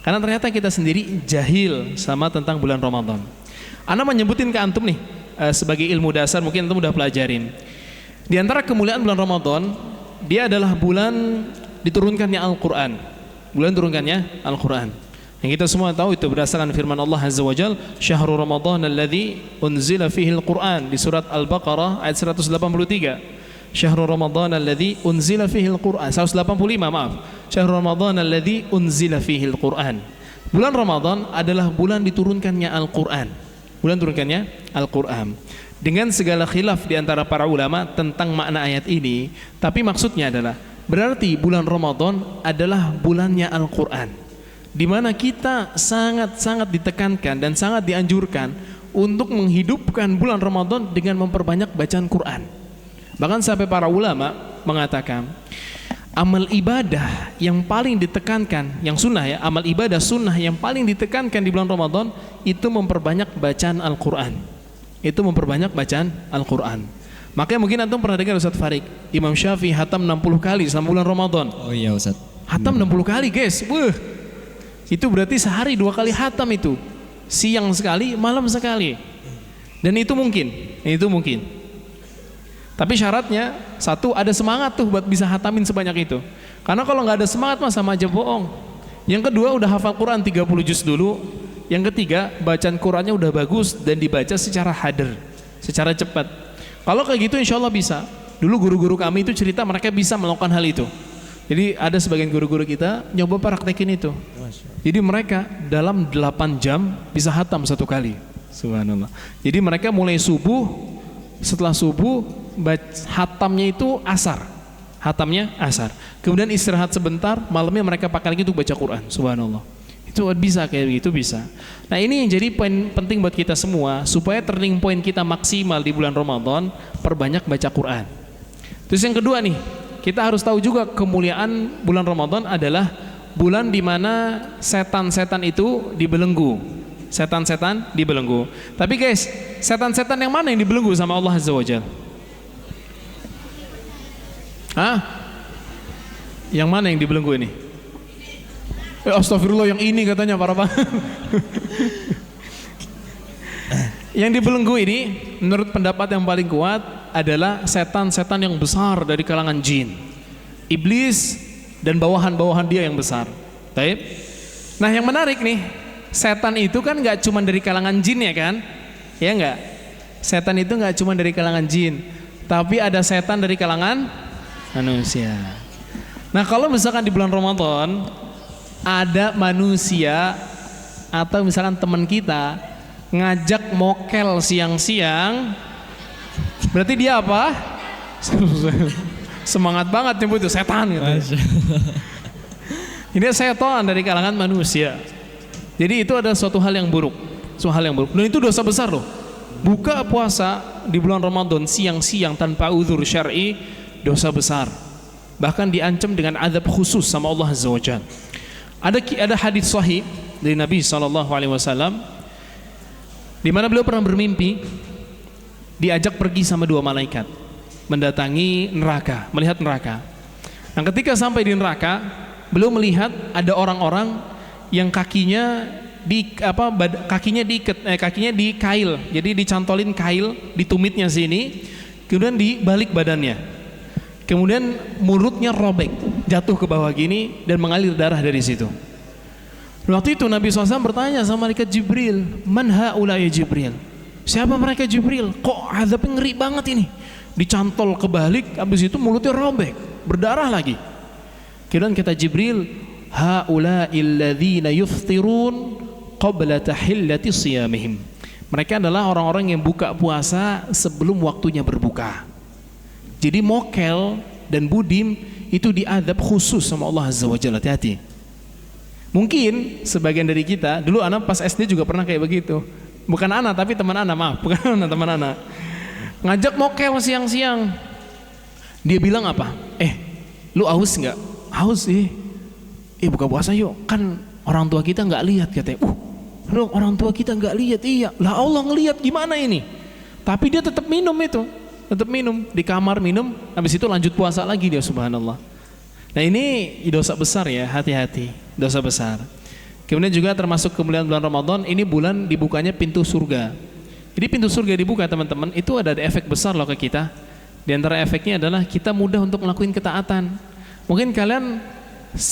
Karena ternyata kita sendiri jahil sama tentang bulan Ramadan. Ana menyebutin ke antum nih sebagai ilmu dasar, mungkin antum udah pelajarin. Di antara kemuliaan bulan Ramadan, dia adalah bulan diturunkannya Al-Quran. Bulan turunkannya Al-Quran. Yang kita semua tahu itu berdasarkan firman Allah Azza wa Jal, Syahrul Ramadan alladzi unzila fihi Al-Quran, di surat Al-Baqarah ayat 183. Syahrul Ramadan alladzi unzila fihi Al-Quran, 185 maaf. Syahrul Ramadan alladzi unzila fihi Al-Quran. Bulan Ramadan adalah bulan diturunkannya Al-Quran. Bulan turunkannya Al-Quran. Dengan segala khilaf di antara para ulama tentang makna ayat ini, tapi maksudnya adalah berarti bulan Ramadan adalah bulannya Al-Quran, di mana kita sangat-sangat ditekankan dan sangat dianjurkan untuk menghidupkan bulan Ramadan dengan memperbanyak bacaan Quran. Bahkan sampai para ulama mengatakan amal ibadah yang paling ditekankan, yang sunnah ya, amal ibadah sunnah yang paling ditekankan di bulan Ramadan itu memperbanyak bacaan Al-Quran. Itu memperbanyak bacaan Al-Quran. Makanya mungkin antum pernah dengar Ustaz Farid, Imam Syafi'i hatam 60 kali selama bulan Ramadan. Oh iya Ustaz. Hatam 60 kali guys. Itu berarti sehari 2 kali hatam itu. Siang sekali, malam sekali. Dan itu mungkin. Tapi syaratnya satu, ada semangat tuh buat bisa hatamin sebanyak itu. Karena kalau nggak ada semangat mah sama aja bohong. Yang kedua, udah hafal Quran 30 juz dulu. Yang ketiga, bacaan Qurannya udah bagus dan dibaca secara hadir, secara cepat. Kalau kayak gitu insya Allah bisa. Dulu guru-guru kami itu cerita mereka bisa melakukan hal itu. Jadi ada sebagian guru-guru kita nyoba praktekin itu. Jadi mereka dalam 8 jam bisa hatam satu kali. Subhanallah. Jadi mereka mulai subuh, setelah subuh hatamnya itu asar. Hatamnya asar. Kemudian istirahat sebentar, malamnya mereka pakai lagi untuk baca Quran. Subhanallah. Itu bisa kayak gitu, bisa. Nah, ini yang jadi poin penting buat kita semua supaya turning point kita maksimal di bulan Ramadan, perbanyak baca Quran. Terus yang kedua nih, kita harus tahu juga kemuliaan bulan Ramadan adalah bulan di mana setan-setan itu dibelenggu. Setan-setan dibelenggu. Tapi guys, setan-setan yang mana yang dibelenggu sama Allah Azza wa Jalla? Hah? Yang mana yang dibelenggu ini? Astagfirullah, yang ini katanya para Pak. Yang dibelenggu ini menurut pendapat yang paling kuat adalah setan-setan yang besar dari kalangan jin, iblis dan bawahan-bawahan dia yang besar. Taib. Nah, yang menarik nih, setan itu kan nggak cuma dari kalangan jin ya kan? Ya nggak? Setan itu nggak cuma dari kalangan jin, tapi ada setan dari kalangan manusia. Nah, kalau misalkan di bulan Ramadan ada manusia atau misalkan teman kita ngajak mokel siang-siang, berarti dia apa? Semangat banget nyebut itu setan gitu. Ini setan dari kalangan manusia. Jadi itu adalah suatu hal yang buruk, suatu hal yang buruk. Dan itu dosa besar loh. Buka puasa di bulan Ramadan siang-siang tanpa uzur syar'i, dosa besar. Bahkan diancam dengan azab khusus sama Allah Azza wa Jalla. Ada hadis sahih dari Nabi SAW di mana beliau pernah bermimpi diajak pergi sama 2 malaikat mendatangi neraka, melihat neraka. Nah, ketika sampai di neraka, beliau melihat ada orang-orang yang kakinya kakinya dikail, jadi dicantolin kail di tumitnya sini, kemudian di balik badannya, kemudian mulutnya robek, jatuh ke bawah gini dan mengalir darah dari situ. Waktu itu Nabi SAW bertanya sama malaikat Jibril, man haula ya Jibril? Siapa mereka Jibril? Kok azabnya ngeri banget ini? Dicantol kebalik, habis itu mulutnya robek, berdarah lagi. Kemudian kata Jibril, haula illadzina yuftirun qabla tahillati siyamihim. Mereka adalah orang-orang yang buka puasa sebelum waktunya berbuka. Jadi mokel dan budim itu diadab khusus sama Allah Azza wa Jalla. Hati-hati. Mungkin sebagian dari kita, dulu anak pas SD juga pernah kayak begitu. Bukan anak tapi teman anak, maaf, bukan anak, teman anak. Ngajak mokel siang-siang. Dia bilang apa? Lu haus nggak? Haus sih. Buka puasa yuk. Kan orang tua kita nggak lihat katanya. Lu orang tua kita nggak lihat. Iya. Lah Allah ngelihat, gimana ini? Tapi dia tetap minum itu. Tetap minum di kamar, minum. Habis itu lanjut puasa lagi dia, subhanallah. Nah, ini dosa besar ya, hati-hati, dosa besar. Kemudian juga termasuk kemuliaan bulan Ramadan, ini bulan dibukanya pintu surga. Jadi pintu surga dibuka teman-teman, itu ada efek besar loh ke kita. Di antara efeknya adalah kita mudah untuk melakukan ketaatan. Mungkin kalian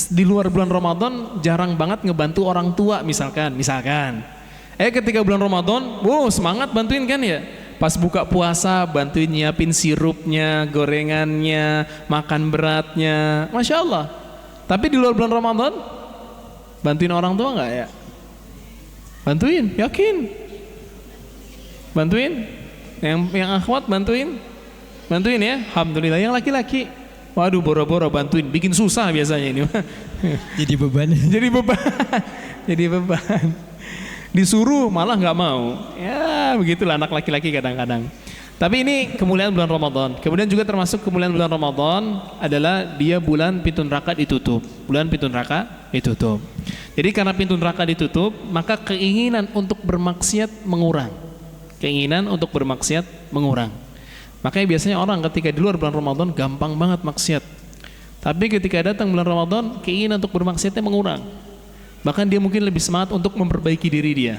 di luar bulan Ramadan jarang banget ngebantu orang tua misalkan. Ketika bulan Ramadan, semangat bantuin kan ya. Pas buka puasa bantuin nyiapin sirupnya, gorengannya, makan beratnya, Masya Allah. Tapi di luar bulan Ramadan bantuin orang tua nggak ya? Bantuin, yakin? Bantuin? Yang akhwat bantuin ya? Alhamdulillah. Yang laki-laki, waduh boro-boro bantuin, bikin susah biasanya ini. Jadi beban. Jadi beban. Disuruh malah nggak mau. Ya begitulah anak laki-laki kadang-kadang. Tapi ini kemuliaan bulan Ramadan. Kemudian juga termasuk kemuliaan bulan Ramadan adalah dia bulan pintu neraka ditutup. Bulan pintu neraka ditutup. Jadi karena pintu neraka ditutup, maka keinginan untuk bermaksiat mengurang. Keinginan untuk bermaksiat mengurang. Makanya biasanya orang ketika di luar bulan Ramadan gampang banget maksiat. Tapi ketika datang bulan Ramadan, keinginan untuk bermaksiatnya mengurang. Bahkan dia mungkin lebih semangat untuk memperbaiki diri dia.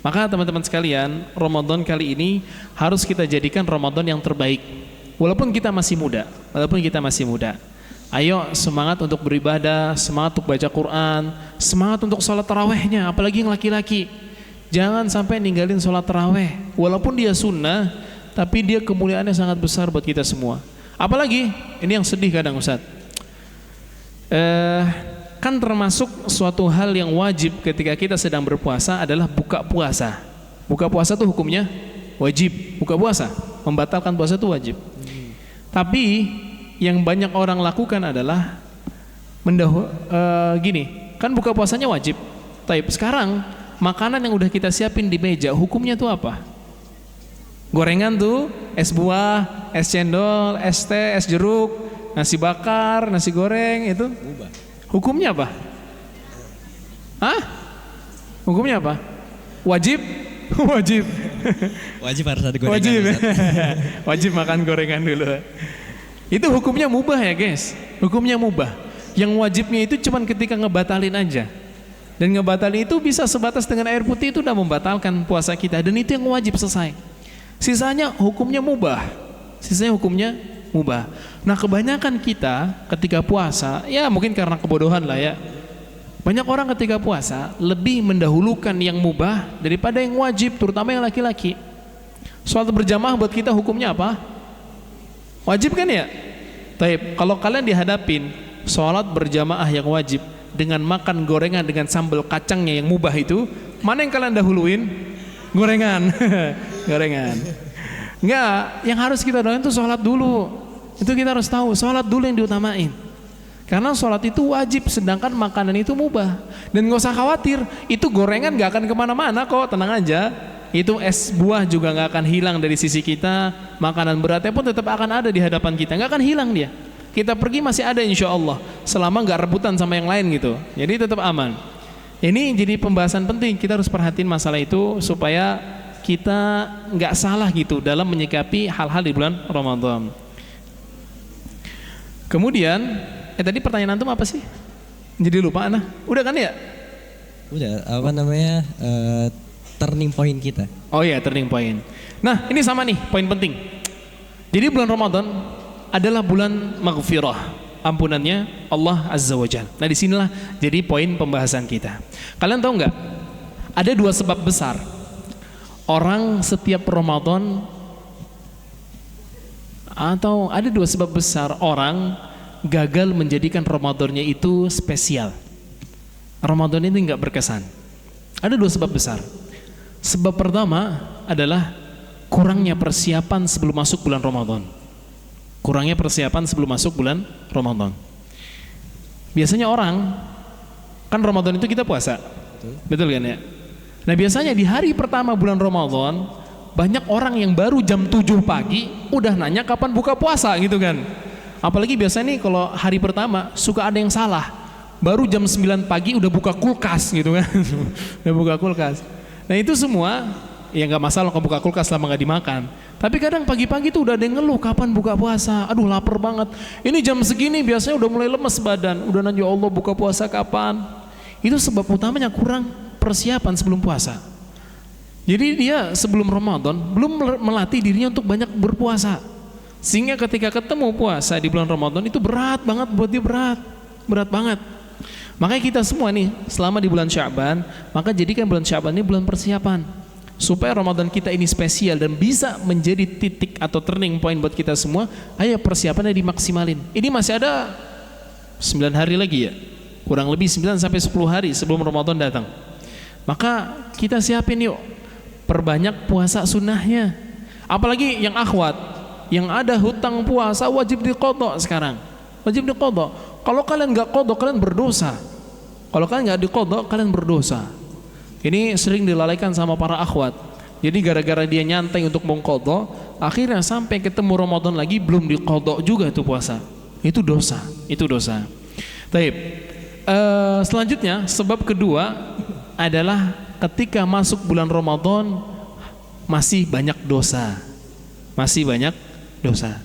Maka teman-teman sekalian, Ramadan kali ini harus kita jadikan Ramadan yang terbaik. Walaupun kita masih muda, ayo semangat untuk beribadah, semangat untuk baca Quran, semangat untuk sholat tarawehnya, apalagi yang laki-laki. Jangan sampai ninggalin sholat taraweh. Walaupun dia sunnah, tapi dia kemuliaannya sangat besar buat kita semua. Apalagi, ini yang sedih kadang Ustaz. Kan termasuk suatu hal yang wajib ketika kita sedang berpuasa adalah buka puasa. Buka puasa itu hukumnya wajib. Buka puasa, membatalkan puasa itu wajib. Tapi yang banyak orang lakukan adalah gini, kan buka puasanya wajib. Taib, sekarang makanan yang udah kita siapin di meja, hukumnya itu apa? Gorengan tuh, es buah, es cendol, es teh, es jeruk, nasi bakar, nasi goreng itu. Hukumnya apa? Hah? Hukumnya apa? Wajib? Wajib. Wajib harus ada gorengan. Wajib. Ustaz. Wajib makan gorengan dulu. Itu hukumnya mubah ya guys. Hukumnya mubah. Yang wajibnya itu cuman ketika ngebatalin aja. Dan ngebatalin itu bisa sebatas dengan air putih, itu udah membatalkan puasa kita. Dan itu yang wajib selesai. Sisanya hukumnya mubah. Sisanya hukumnya mubah. Nah kebanyakan kita ketika puasa, ya mungkin karena kebodohan lah ya, banyak orang ketika puasa lebih mendahulukan yang mubah daripada yang wajib, terutama yang laki-laki. Sholat berjamaah buat kita hukumnya apa? Wajib kan ya? Taib, kalau kalian dihadapin sholat berjamaah yang wajib dengan makan gorengan dengan sambal kacangnya yang mubah itu, mana yang kalian dahuluin? Gorengan. Gorengan. Enggak, yang harus kita doain itu sholat dulu. Itu kita harus tahu, sholat dulu yang diutamain. Karena sholat itu wajib, sedangkan makanan itu mubah. Dan gak usah khawatir, itu gorengan gak akan kemana-mana kok, tenang aja. Itu es buah juga gak akan hilang dari sisi kita. Makanan beratnya pun tetap akan ada di hadapan kita, gak akan hilang dia. Kita pergi masih ada insya Allah, selama gak rebutan sama yang lain gitu. Jadi tetap aman. Ini jadi pembahasan penting, kita harus perhatiin masalah itu supaya kita nggak salah gitu dalam menyikapi hal-hal di bulan Ramadan. Kemudian, tadi pertanyaan antum apa sih? Jadi lupa Ana. Udah kan ya? Udah, apa namanya? Turning point kita. Oh iya, turning point. Nah, ini sama nih, poin penting. Jadi bulan Ramadan adalah bulan maghfirah, ampunannya Allah Azza wa Jalla. Nah, disinilah jadi poin pembahasan kita. Kalian tahu nggak? Ada dua sebab besar orang setiap Ramadan, atau ada dua sebab besar orang gagal menjadikan Ramadannya itu spesial. Ramadan ini nggak berkesan. Ada dua sebab besar. Sebab pertama adalah kurangnya persiapan sebelum masuk bulan Ramadan. Kurangnya persiapan sebelum masuk bulan Ramadan. Biasanya orang, kan Ramadan itu kita puasa, betul kan ya? Nah biasanya di hari pertama bulan Ramadan, banyak orang yang baru jam 7 pagi udah nanya kapan buka puasa gitu kan. Apalagi biasanya nih kalau hari pertama suka ada yang salah, baru jam 9 pagi udah buka kulkas gitu kan. Udah buka kulkas. Nah itu semua ya nggak masalah kalau buka kulkas lama nggak dimakan. Tapi kadang pagi-pagi tuh udah ada yang ngeluh kapan buka puasa. Aduh lapar banget. Ini jam segini biasanya udah mulai lemes badan. Udah nanya Allah buka puasa kapan. Itu sebab utamanya kurang persiapan sebelum puasa. Jadi dia sebelum Ramadan belum melatih dirinya untuk banyak berpuasa. Sehingga ketika ketemu puasa di bulan Ramadan itu berat banget buat dia, berat banget. Makanya kita semua nih selama di bulan Sya'ban, maka jadikan bulan Sya'ban ini bulan persiapan. Supaya Ramadan kita ini spesial dan bisa menjadi titik atau turning point buat kita semua, ayo persiapannya dimaksimalin. Ini masih ada 9 hari lagi ya. Kurang lebih 9 sampai 10 hari sebelum Ramadan datang. Maka kita siapin yuk, perbanyak puasa sunnahnya. Apalagi yang akhwat, yang ada hutang puasa wajib diqadha sekarang. Wajib diqadha. Kalau kalian nggak qadha, kalian berdosa. Kalau kalian nggak diqadha, kalian berdosa. Ini sering dilalaikan sama para akhwat. Jadi gara-gara dia nyantai untuk mengqadha, akhirnya sampai ketemu Ramadan lagi belum diqadha juga itu puasa. Itu dosa, itu dosa. Taib. Selanjutnya sebab kedua adalah ketika masuk bulan Ramadan masih banyak dosa. Masih banyak dosa.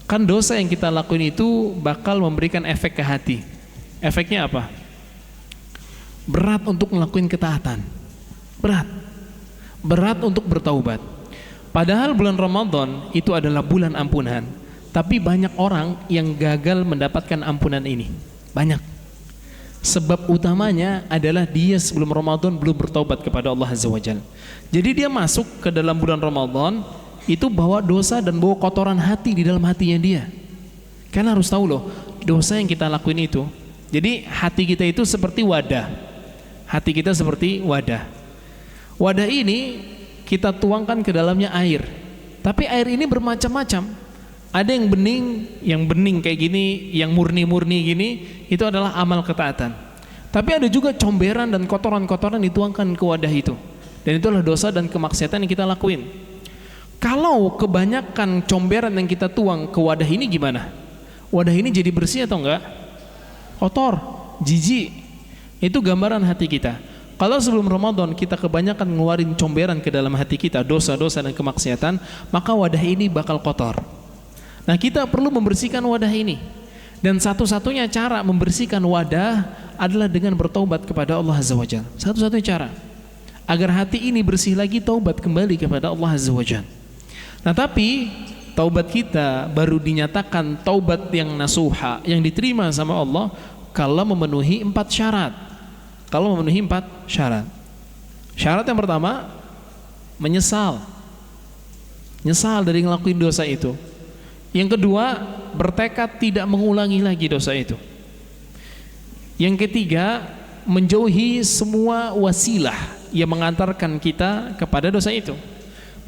Kan dosa yang kita lakuin itu bakal memberikan efek ke hati. Efeknya apa? Berat untuk ngelakuin ketaatan. Berat untuk bertaubat. Padahal bulan Ramadan itu adalah bulan ampunan, tapi banyak orang yang gagal mendapatkan ampunan ini. Banyak. Sebab utamanya adalah dia sebelum Ramadan belum bertaubat kepada Allah Azza wa Jalla. Jadi dia masuk ke dalam bulan Ramadan itu bawa dosa dan bawa kotoran hati di dalam hatinya dia. Karena harus tahu loh, dosa yang kita lakuin itu. Jadi hati kita itu seperti wadah. Hati kita seperti wadah. Wadah ini kita tuangkan ke dalamnya air. Tapi air ini bermacam-macam. Ada yang bening kayak gini, yang murni-murni gini, itu adalah amal ketaatan. Tapi ada juga comberan dan kotoran-kotoran dituangkan ke wadah itu. Dan itulah dosa dan kemaksiatan yang kita lakuin. Kalau kebanyakan comberan yang kita tuang ke wadah ini gimana? Wadah ini jadi bersih atau enggak? Kotor, jijik. Itu gambaran hati kita. Kalau sebelum Ramadan kita kebanyakan ngeluarin comberan ke dalam hati kita, dosa-dosa dan kemaksiatan, maka wadah ini bakal kotor. Nah, kita perlu membersihkan wadah ini. Dan satu-satunya cara membersihkan wadah adalah dengan bertaubat kepada Allah Azza wa Jalla. Satu-satunya cara agar hati ini bersih lagi, taubat kembali kepada Allah Azza wa Jalla. Nah, tapi taubat kita baru dinyatakan taubat yang nasuha, yang diterima sama Allah kalau memenuhi 4 syarat. Kalau memenuhi 4 syarat. Syarat yang pertama, menyesal. Nyesal dari ngelakuin dosa itu. Yang kedua, bertekad tidak mengulangi lagi dosa itu. Yang ketiga, menjauhi semua wasilah yang mengantarkan kita kepada dosa itu.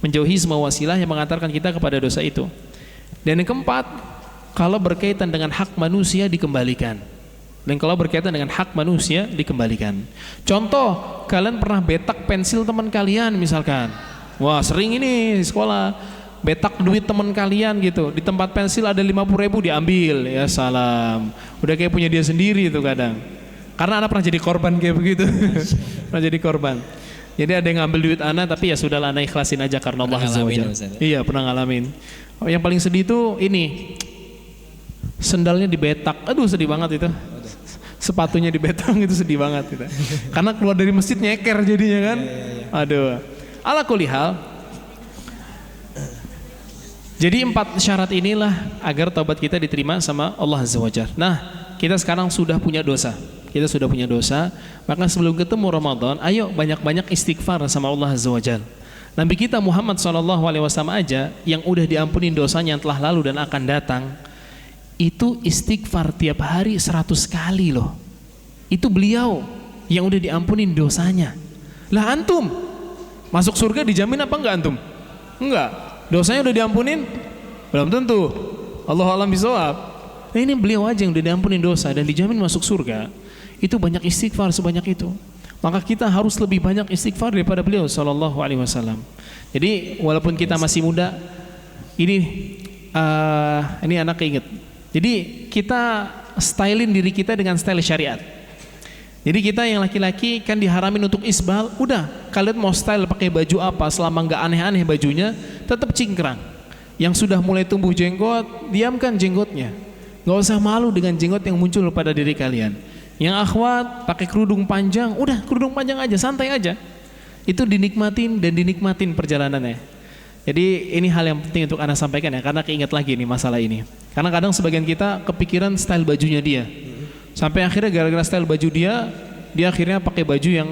Menjauhi semua wasilah yang mengantarkan kita kepada dosa itu. Dan yang keempat, kalau berkaitan dengan hak manusia dikembalikan. Dan kalau berkaitan dengan hak manusia dikembalikan. Contoh, kalian pernah betak pensil teman kalian misalkan. Wah, sering ini di sekolah. Betak duit teman kalian gitu. Di tempat pensil ada 50.000 diambil. Ya salam. Udah kayak punya dia sendiri itu kadang. Karena anak pernah jadi korban kayak begitu. Pernah jadi korban. Jadi ada yang ngambil duit anak, tapi ya sudahlah, anak ikhlasin aja karena Allah Azza wa Jalla. Iya, pernah ngalamin. Yang paling sedih itu ini, sendalnya dibetak. Aduh, sedih banget itu. Sepatunya dibetang, itu sedih banget gitu. Karena keluar dari masjid nyeker jadinya kan. Aduh. Ala kulli hal. Jadi 4 syarat inilah agar taubat kita diterima sama Allah Azza wa Jalla. Nah, kita sekarang sudah punya dosa. Kita sudah punya dosa, maka sebelum ketemu Ramadan, ayo banyak-banyak istighfar sama Allah Azza wa Jalla. Nabi kita Muhammad SAW aja yang udah diampuni dosanya yang telah lalu dan akan datang, itu istighfar tiap hari 100 kali loh. Itu beliau yang udah diampuni dosanya. Lah antum masuk surga dijamin apa enggak antum? Enggak. Dosanya udah diampunin? Belum tentu. Allah alam bisawab. Nah, ini beliau aja yang udah diampuni dosa dan dijamin masuk surga. Itu banyak istighfar sebanyak itu. Maka kita harus lebih banyak istighfar daripada beliau sallallahu alaihi wasallam. Jadi walaupun kita masih muda, ini anak keinget. Jadi kita stylin diri kita dengan style syariat. Jadi kita yang laki-laki kan diharamin untuk isbal, udah kalian mau style pakai baju apa selama nggak aneh-aneh bajunya, tetap cingkrang. Yang sudah mulai tumbuh jenggot, diamkan jenggotnya. Nggak usah malu dengan jenggot yang muncul pada diri kalian. Yang akhwat pakai kerudung panjang, udah kerudung panjang aja, santai aja. Itu dinikmatin dan dinikmatin perjalanannya. Jadi ini hal yang penting untuk Anda sampaikan ya, karena keinget lagi nih masalah ini. Karena kadang sebagian kita kepikiran style bajunya dia. Sampai akhirnya gara-gara style baju dia akhirnya pakai baju yang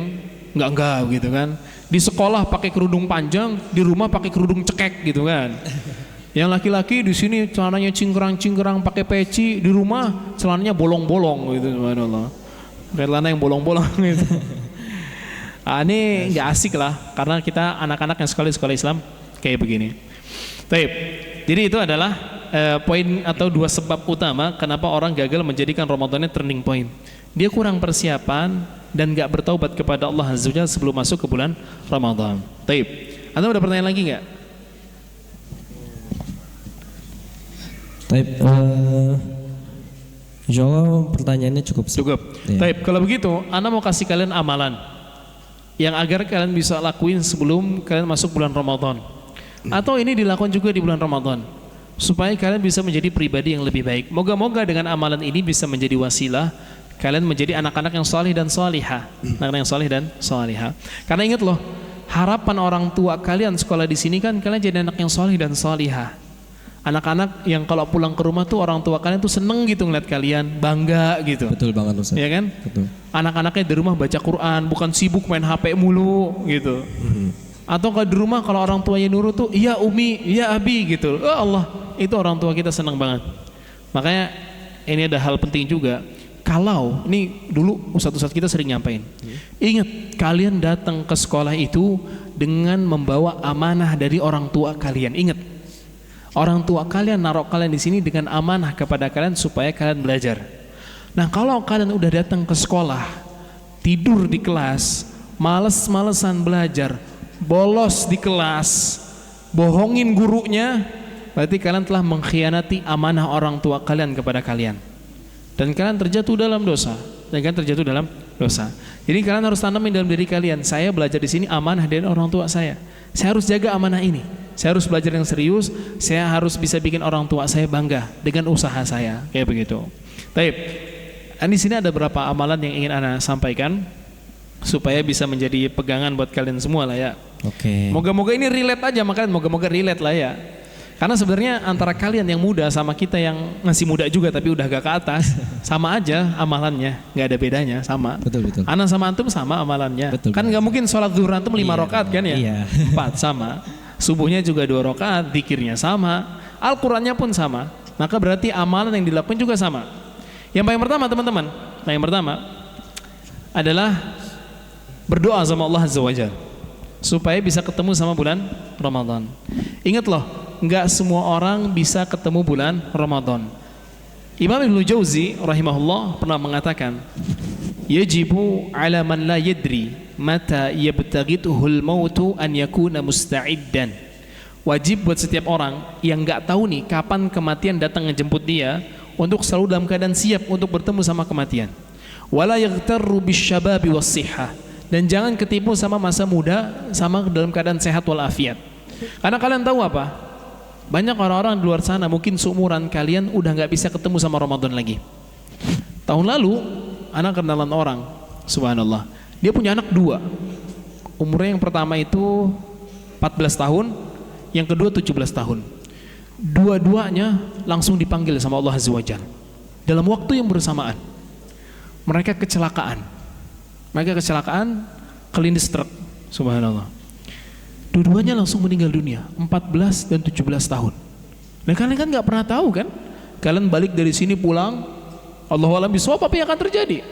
enggak gitu kan. Di sekolah pakai kerudung panjang, di rumah pakai kerudung cekek gitu kan. Yang laki-laki di sini celananya cingkrang-cingkrang pakai peci, di rumah celananya bolong-bolong gitu, subhanallah. Pakai celana yang bolong-bolong gitu. Ini enggak asik lah, karena kita anak-anak yang sekolah Islam kayak begini. Baik. Jadi itu adalah poin atau 2 sebab utama kenapa orang gagal menjadikan Ramadannya turning point. Dia kurang persiapan dan gak bertaubat kepada Allah Azza wa Jalla sebelum masuk ke bulan Ramadan. Baik. Anda ada pertanyaan lagi gak? Baik. Insyaallah pertanyaannya cukup. Cukup. Baik. Kalau begitu, Anda mau kasih kalian amalan yang agar kalian bisa lakuin sebelum kalian masuk bulan Ramadan. Atau ini dilakukan juga di bulan Ramadan, supaya kalian bisa menjadi pribadi yang lebih baik. Moga-moga dengan amalan ini bisa menjadi wasilah kalian menjadi anak-anak yang salih dan salihah. Anak-anak yang salih dan salihah. Karena ingat loh, harapan orang tua kalian sekolah di sini kan kalian jadi anak yang salih dan salihah. Anak-anak yang kalau pulang ke rumah tuh orang tua kalian tuh seneng gitu ngeliat kalian, bangga gitu. Betul banget Ustaz. Iya kan? Betul. Anak-anaknya di rumah baca Quran, bukan sibuk main HP mulu gitu. Atau kalau di rumah kalau orang tuanya nurut tuh iya umi, iya abi gitu. Oh Allah, itu orang tua kita senang banget. Makanya ini ada hal penting juga. Kalau ini dulu ustadz-ustadz kita sering nyampein, ingat kalian datang ke sekolah itu dengan membawa amanah dari orang tua kalian. Ingat, orang tua kalian naruh kalian di sini dengan amanah kepada kalian supaya kalian belajar. Nah, kalau kalian udah datang ke sekolah, tidur di kelas, males-malesan belajar, bolos di kelas, bohongin gurunya, berarti kalian telah mengkhianati amanah orang tua kalian kepada kalian. Dan kalian terjatuh dalam dosa. Jadi kalian harus tanamin dalam diri kalian, saya belajar di sini amanah dari orang tua saya. Saya harus jaga amanah ini. Saya harus belajar yang serius. Saya harus bisa bikin orang tua saya bangga dengan usaha saya. Kayak begitu. Baik. Di sini ada beberapa amalan yang ingin Ana sampaikan supaya bisa menjadi pegangan buat kalian semua lah ya. Oke. Moga-moga ini relate aja, makanya moga-moga relate lah ya. Karena sebenarnya antara kalian yang muda sama kita yang masih muda juga tapi udah agak ke atas, sama aja amalannya, nggak ada bedanya, sama. Betul. Ana sama antum sama amalannya. Betul. Kan nggak mungkin sholat zuhur antum 5 rakaat kan ya? Iya. 4 sama. Subuhnya juga 2 rakaat, zikirnya sama, Al-Qur'annya pun sama. Maka berarti amalan yang dilakukan juga sama. Yang paling pertama teman-teman, yang pertama adalah berdoa sama Allah Azza wa Jalla supaya bisa ketemu sama bulan Ramadan. Ingat loh, enggak semua orang bisa ketemu bulan Ramadan. Imam Ibnu Jauzi rahimahullah pernah mengatakan, yajibu ala man la yadri mata yabtaghituhul mautu an yakuna musta'iddan. Wajib buat setiap orang yang enggak tahu nih kapan kematian datang menjemput dia untuk selalu dalam keadaan siap untuk bertemu sama kematian. Wala yaghtarru bisyababi was-sihhah. Dan jangan ketipu sama masa muda sama dalam keadaan sehat walafiat. Karena kalian tahu apa? Banyak orang-orang di luar sana mungkin seumuran kalian udah nggak bisa ketemu sama Ramadan lagi. Tahun lalu, anak kenalan orang, subhanallah. Dia punya anak 2. Umurnya yang pertama itu 14 tahun, yang kedua 17 tahun. Dua-duanya langsung dipanggil sama Allah Azza wa Jalla dalam waktu yang bersamaan. Mereka kecelakaan. Kelindes truk, subhanallah. Dua-duanya langsung meninggal dunia, 14 dan 17 tahun. Dan kalian kan gak pernah tahu kan? Kalian balik dari sini pulang, Allahu a'lam bishawab apa yang akan terjadi.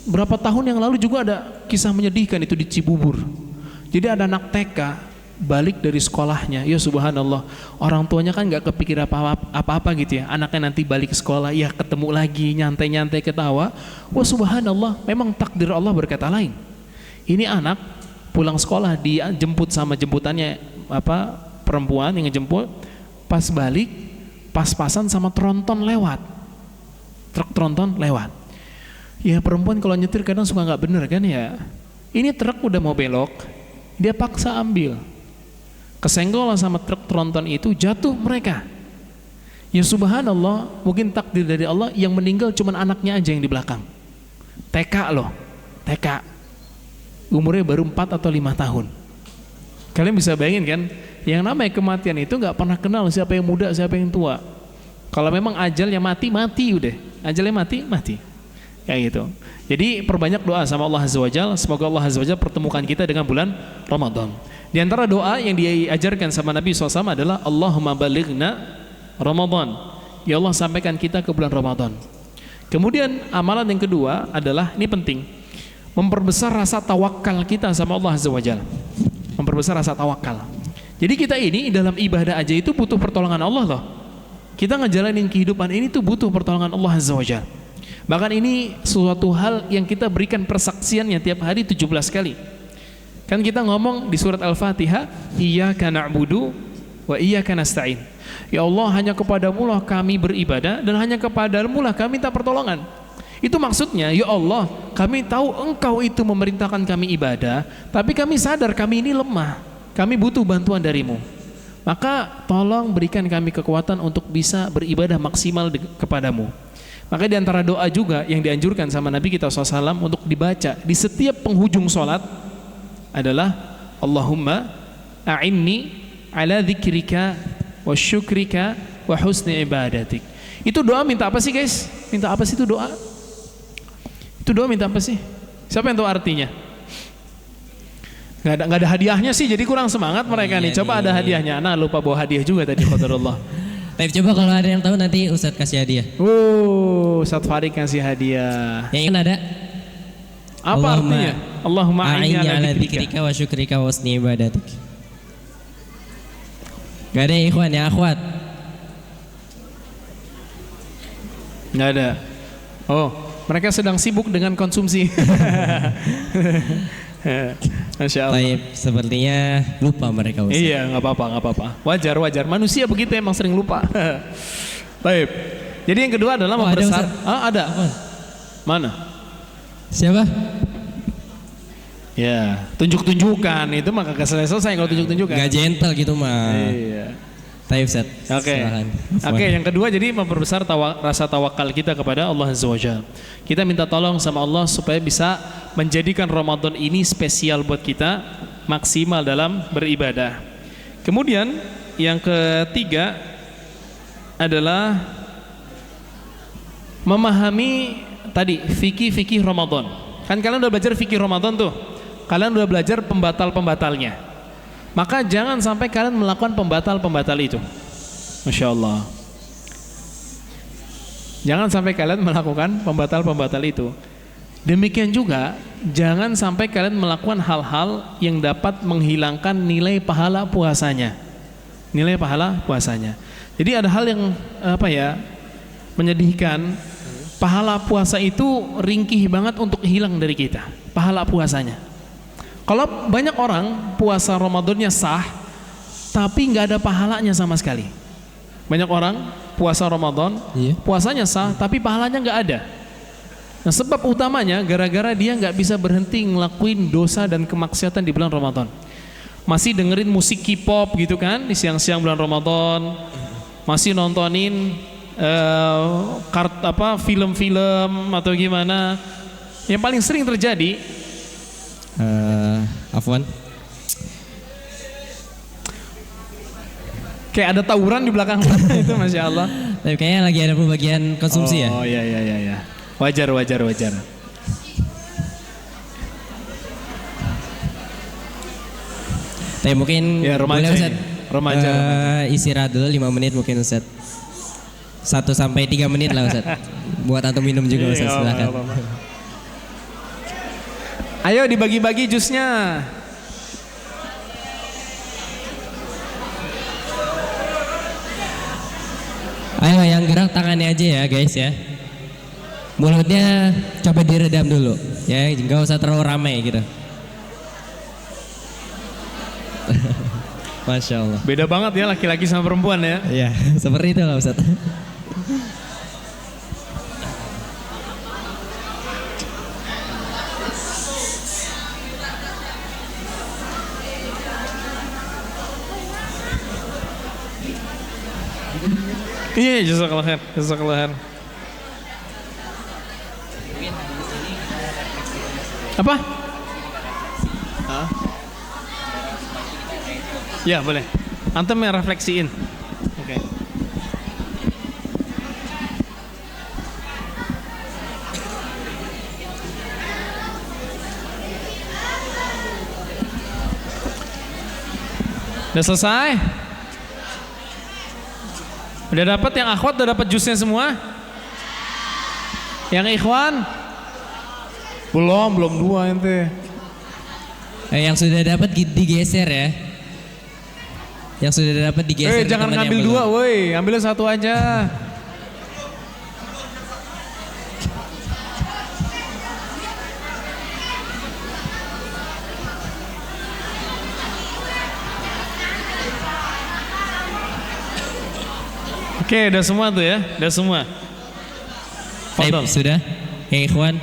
Berapa tahun yang lalu juga ada kisah menyedihkan itu di Cibubur. Jadi ada anak TK balik dari sekolahnya, ya subhanallah, orang tuanya kan gak kepikir apa-apa gitu ya, anaknya nanti balik ke sekolah, ya ketemu lagi, nyantai-nyantai ketawa. Wah subhanallah, memang takdir Allah berkata lain. Ini anak pulang sekolah dijemput sama jemputannya perempuan yang ngejemput, pas balik pas-pasan sama tronton lewat, truk tronton lewat. Ya perempuan kalau nyetir kadang suka nggak bener kan ya. Ini truk udah mau belok, dia paksa ambil, kesenggol sama truk tronton itu, jatuh mereka. Ya subhanallah, mungkin takdir dari Allah, yang meninggal cuman anaknya aja yang di belakang. TK loh, TK, umurnya baru 4 atau 5 tahun. Kalian bisa bayangin kan, yang namanya kematian itu gak pernah kenal siapa yang muda, siapa yang tua. Kalau memang ajalnya mati, mati udah. Ajalnya mati, mati. Kayak gitu. Jadi perbanyak doa sama Allah Azza wa Jalla, semoga Allah Azza wa Jalla pertemukan kita dengan bulan Ramadan. Di antara doa yang diajarkan sama Nabi SAW adalah Allahumma balighna Ramadan. Ya Allah, sampaikan kita ke bulan Ramadan. Kemudian amalan yang kedua adalah, ini penting, memperbesar rasa tawakal kita sama Allah Azza wa Jalla. Memperbesar rasa tawakal. Jadi kita ini dalam ibadah aja itu butuh pertolongan Allah loh. Kita ngejalanin kehidupan ini tuh butuh pertolongan Allah Azza wa Jalla. Bahkan ini suatu hal yang kita berikan persaksiannya tiap hari 17 kali. Kan kita ngomong di surat Al-Fatihah, Iyyaka na'budu wa iyyaka nasta'in. Ya Allah, hanya kepadamu lah kami beribadah dan hanya kepadamu lah kami minta pertolongan. Itu maksudnya, ya Allah, kami tahu Engkau itu memerintahkan kami ibadah, tapi kami sadar kami ini lemah, kami butuh bantuan darimu. Maka tolong berikan kami kekuatan untuk bisa beribadah maksimal kepadamu. Maka di antara doa juga yang dianjurkan sama Nabi kita SAW untuk dibaca di setiap penghujung sholat adalah Allahumma a'inni ala dzikrika wa syukrika wa husni ibadatik. Itu doa minta apa sih guys? Minta apa sih itu doa? Itu doa minta apa sih? Siapa yang tahu artinya? Nggak ada hadiahnya sih, jadi kurang semangat mereka nih. Coba ada hadiahnya. Nah lupa bawa hadiah juga tadi, qadarullah. Tapi coba kalau ada yang tahu nanti Ustadz kasih hadiah. Ustadz Farid kasih hadiah. Yang ini ada. Apa artinya? Allahumma a'inni ala dzikrika. wa syukrika wa husni ibadatik. Gak ada ya ikhwan ya akhwat? Gak ada. Oh, mereka sedang sibuk dengan konsumsi. Masya Allah. Baik, sepertinya lupa mereka Ustaz. Iya, nggak apa-apa. Wajar. Manusia begitu emang sering lupa. Baik. Jadi yang kedua adalah membesar. Ada. Mana? Siapa? Ya, tunjuk-tunjukan itu maka selesai kalau tunjuk-tunjukan. Gak gentle gitu mah. Iya. Taib Ustaz. Oke. Oke, yang kedua jadi memperbesar rasa tawakal kita kepada Allah Azza wa Jalla. Kita minta tolong sama Allah supaya bisa menjadikan Ramadan ini spesial buat kita, maksimal dalam beribadah. Kemudian yang ketiga adalah memahami tadi fikih Ramadan. Kan kalian udah belajar fikih Ramadan tuh. Kalian udah belajar pembatal-pembatalnya. Maka jangan sampai kalian melakukan pembatal-pembatal itu. Masya Allah. Jangan sampai kalian melakukan pembatal-pembatal itu. Demikian juga, jangan sampai kalian melakukan hal-hal yang dapat menghilangkan nilai pahala puasanya. Nilai pahala puasanya. Jadi ada hal yang menyedihkan. Pahala puasa itu ringkih banget untuk hilang dari kita. Pahala puasanya. Kalau banyak orang puasa Ramadannya sah, tapi nggak ada pahalanya sama sekali. Banyak orang puasa Ramadan, puasanya sah, tapi pahalanya nggak ada. Nah, sebab utamanya gara-gara dia nggak bisa berhenti ngelakuin dosa dan kemaksiatan di bulan Ramadan. Masih dengerin musik K-pop gitu kan di siang-siang bulan Ramadan, masih nontonin film-film atau gimana. Yang paling sering terjadi. Afwan. Kayak ada tawuran di belakang itu, Masya Allah. Tapi kayaknya lagi ada pembagian konsumsi ya. Oh iya. Wajar. Tapi mungkin ya, remaja, boleh Ustaz remaja. Istirahat dulu 5 menit mungkin Ustaz. 1 sampai 3 menit lah Ustaz. Buat antum minum juga Ustaz, silakan. Ayo dibagi-bagi jusnya. Ayo yang gerak tangannya aja ya guys ya. Mulutnya coba diredam dulu ya, nggak usah terlalu ramai gitu. Masya Allah. Beda banget ya laki-laki sama perempuan ya. Iya, seperti itu lah Ustaz. Iya, jazakallah khair. Apa? Ya boleh. Antum yang refleksiin. Oke. Udah selesai? Udah dapat yang akhwat, udah dapat jusnya semua? Yang ikhwan? Belum 2 ente. Yang sudah dapat digeser ya. Yang sudah dapat digeser. Jangan ngambil 2, woi, ambilnya 1 aja. Oke, udah semua tuh ya, udah semua. Baik, sudah. Hey ikhwan.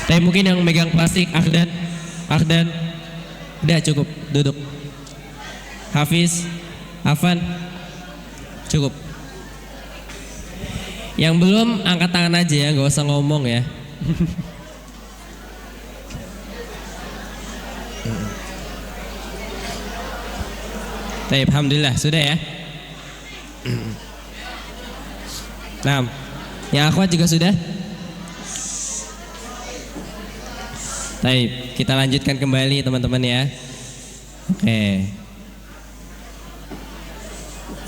Tapi mungkin yang megang plastik, Akhdan, udah cukup, duduk. Hafiz, Afan, cukup. Yang belum angkat tangan aja ya, nggak usah ngomong ya. Baik, alhamdulillah sudah ya. Nah, yang akhwat juga sudah. Baik, kita lanjutkan kembali teman-teman ya. Oke.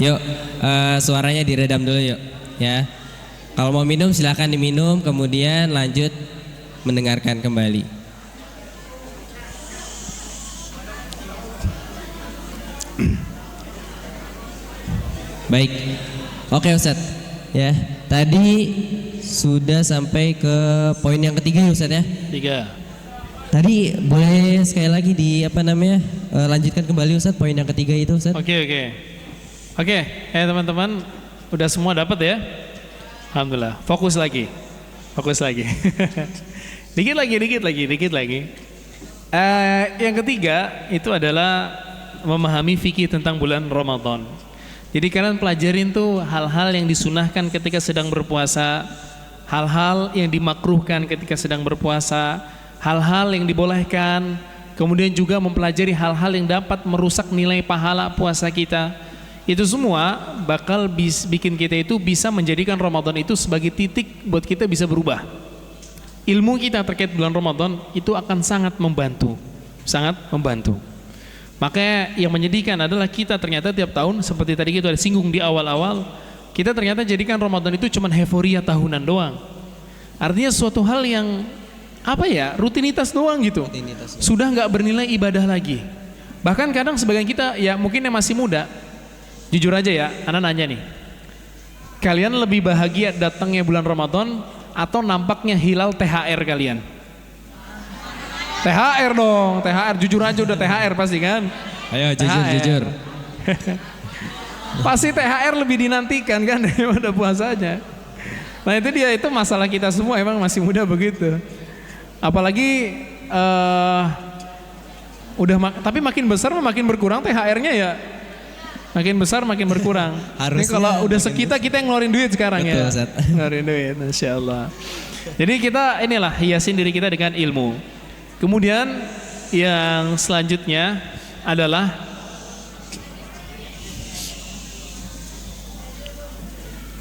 Yuk, suaranya diredam dulu yuk, ya. Kalau mau minum silahkan diminum, kemudian lanjut mendengarkan kembali. Baik, oke Ustadz, ya. Tadi sudah sampai ke poin yang ketiga ya Ustadz ya. 3. Tadi boleh sekali lagi lanjutkan kembali Ustadz poin yang ketiga itu Ustadz. Oke, teman-teman udah semua dapat ya? Alhamdulillah. Fokus lagi. dikit lagi. Yang ketiga itu adalah memahami fikih tentang bulan Ramadan. Jadi kalian pelajarin tuh hal-hal yang disunahkan ketika sedang berpuasa, hal-hal yang dimakruhkan ketika sedang berpuasa, hal-hal yang dibolehkan, kemudian juga mempelajari hal-hal yang dapat merusak nilai pahala puasa kita. Itu semua bakal bikin kita itu bisa menjadikan Ramadan itu sebagai titik buat kita bisa berubah. Ilmu kita terkait bulan Ramadan itu akan sangat membantu. Makanya yang menyedihkan adalah kita ternyata tiap tahun seperti tadi kita ada singgung di awal-awal, kita ternyata jadikan Ramadan itu cuma euforia tahunan doang. Artinya suatu hal yang rutinitas doang gitu. Sudah nggak bernilai ibadah lagi. Bahkan kadang sebagian kita ya mungkin yang masih muda, jujur aja ya, anak nanya nih, kalian lebih bahagia datangnya bulan Ramadan atau nampaknya hilal THR kalian? THR dong, THR, jujur aja udah THR pasti kan? Ayo jujur. Pasti THR lebih dinantikan kan daripada puasanya. Nah itu masalah kita semua, emang masih muda begitu. Apalagi tapi makin besar makin berkurang THR-nya ya. Makin besar makin berkurang. Ini kalau udah kita yang ngeluarin duit sekarang. Betul, ya. Ngeluarin duit, Masya Allah. Jadi kita hiasin diri kita dengan ilmu. Kemudian yang selanjutnya adalah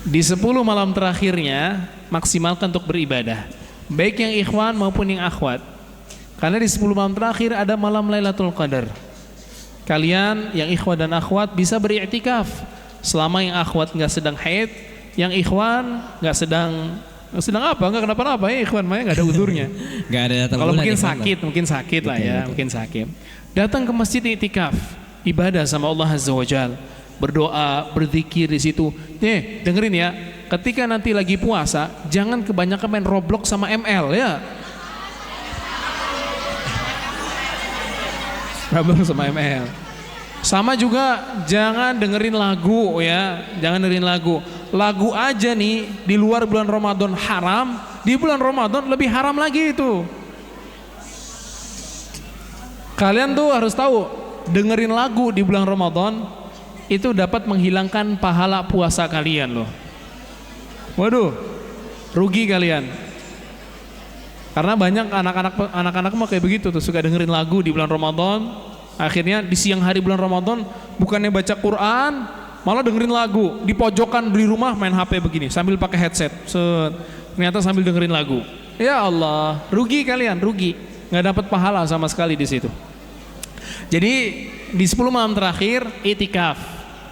di 10 malam terakhirnya maksimalkan untuk beribadah, baik yang ikhwan maupun yang akhwat. Karena di 10 malam terakhir ada malam Lailatul Qadar. Kalian yang ikhwan dan akhwat bisa beriktikaf selama yang akhwat nggak sedang haid, yang ikhwan nggak sedang kenapa-napa ya, ikhwan mah nggak ada uzurnya. Nggak ada datang. Kalau mungkin sakit lah ya, mungkin sakit. Datang ke masjid iktikaf, ibadah sama Allah Azza wa Jalla, berdoa, berzikir di situ. Dengerin ya, ketika nanti lagi puasa, jangan kebanyakan main Roblox sama ML ya. Roblox sama ML. Sama juga jangan dengerin lagu ya, jangan dengerin lagu. Lagu aja nih di luar bulan Ramadan haram, di bulan Ramadan lebih haram lagi itu. Kalian tuh harus tahu, dengerin lagu di bulan Ramadan itu dapat menghilangkan pahala puasa kalian loh. Waduh, rugi kalian. Karena banyak anak-anak mah kayak begitu tuh, suka dengerin lagu di bulan Ramadan. Akhirnya di siang hari bulan Ramadan bukannya baca Quran, malah dengerin lagu di pojokan di rumah main HP begini sambil pakai headset. Ternyata sambil dengerin lagu. Ya Allah, rugi kalian, rugi. Nggak dapat pahala sama sekali di situ. Jadi di 10 malam terakhir itikaf,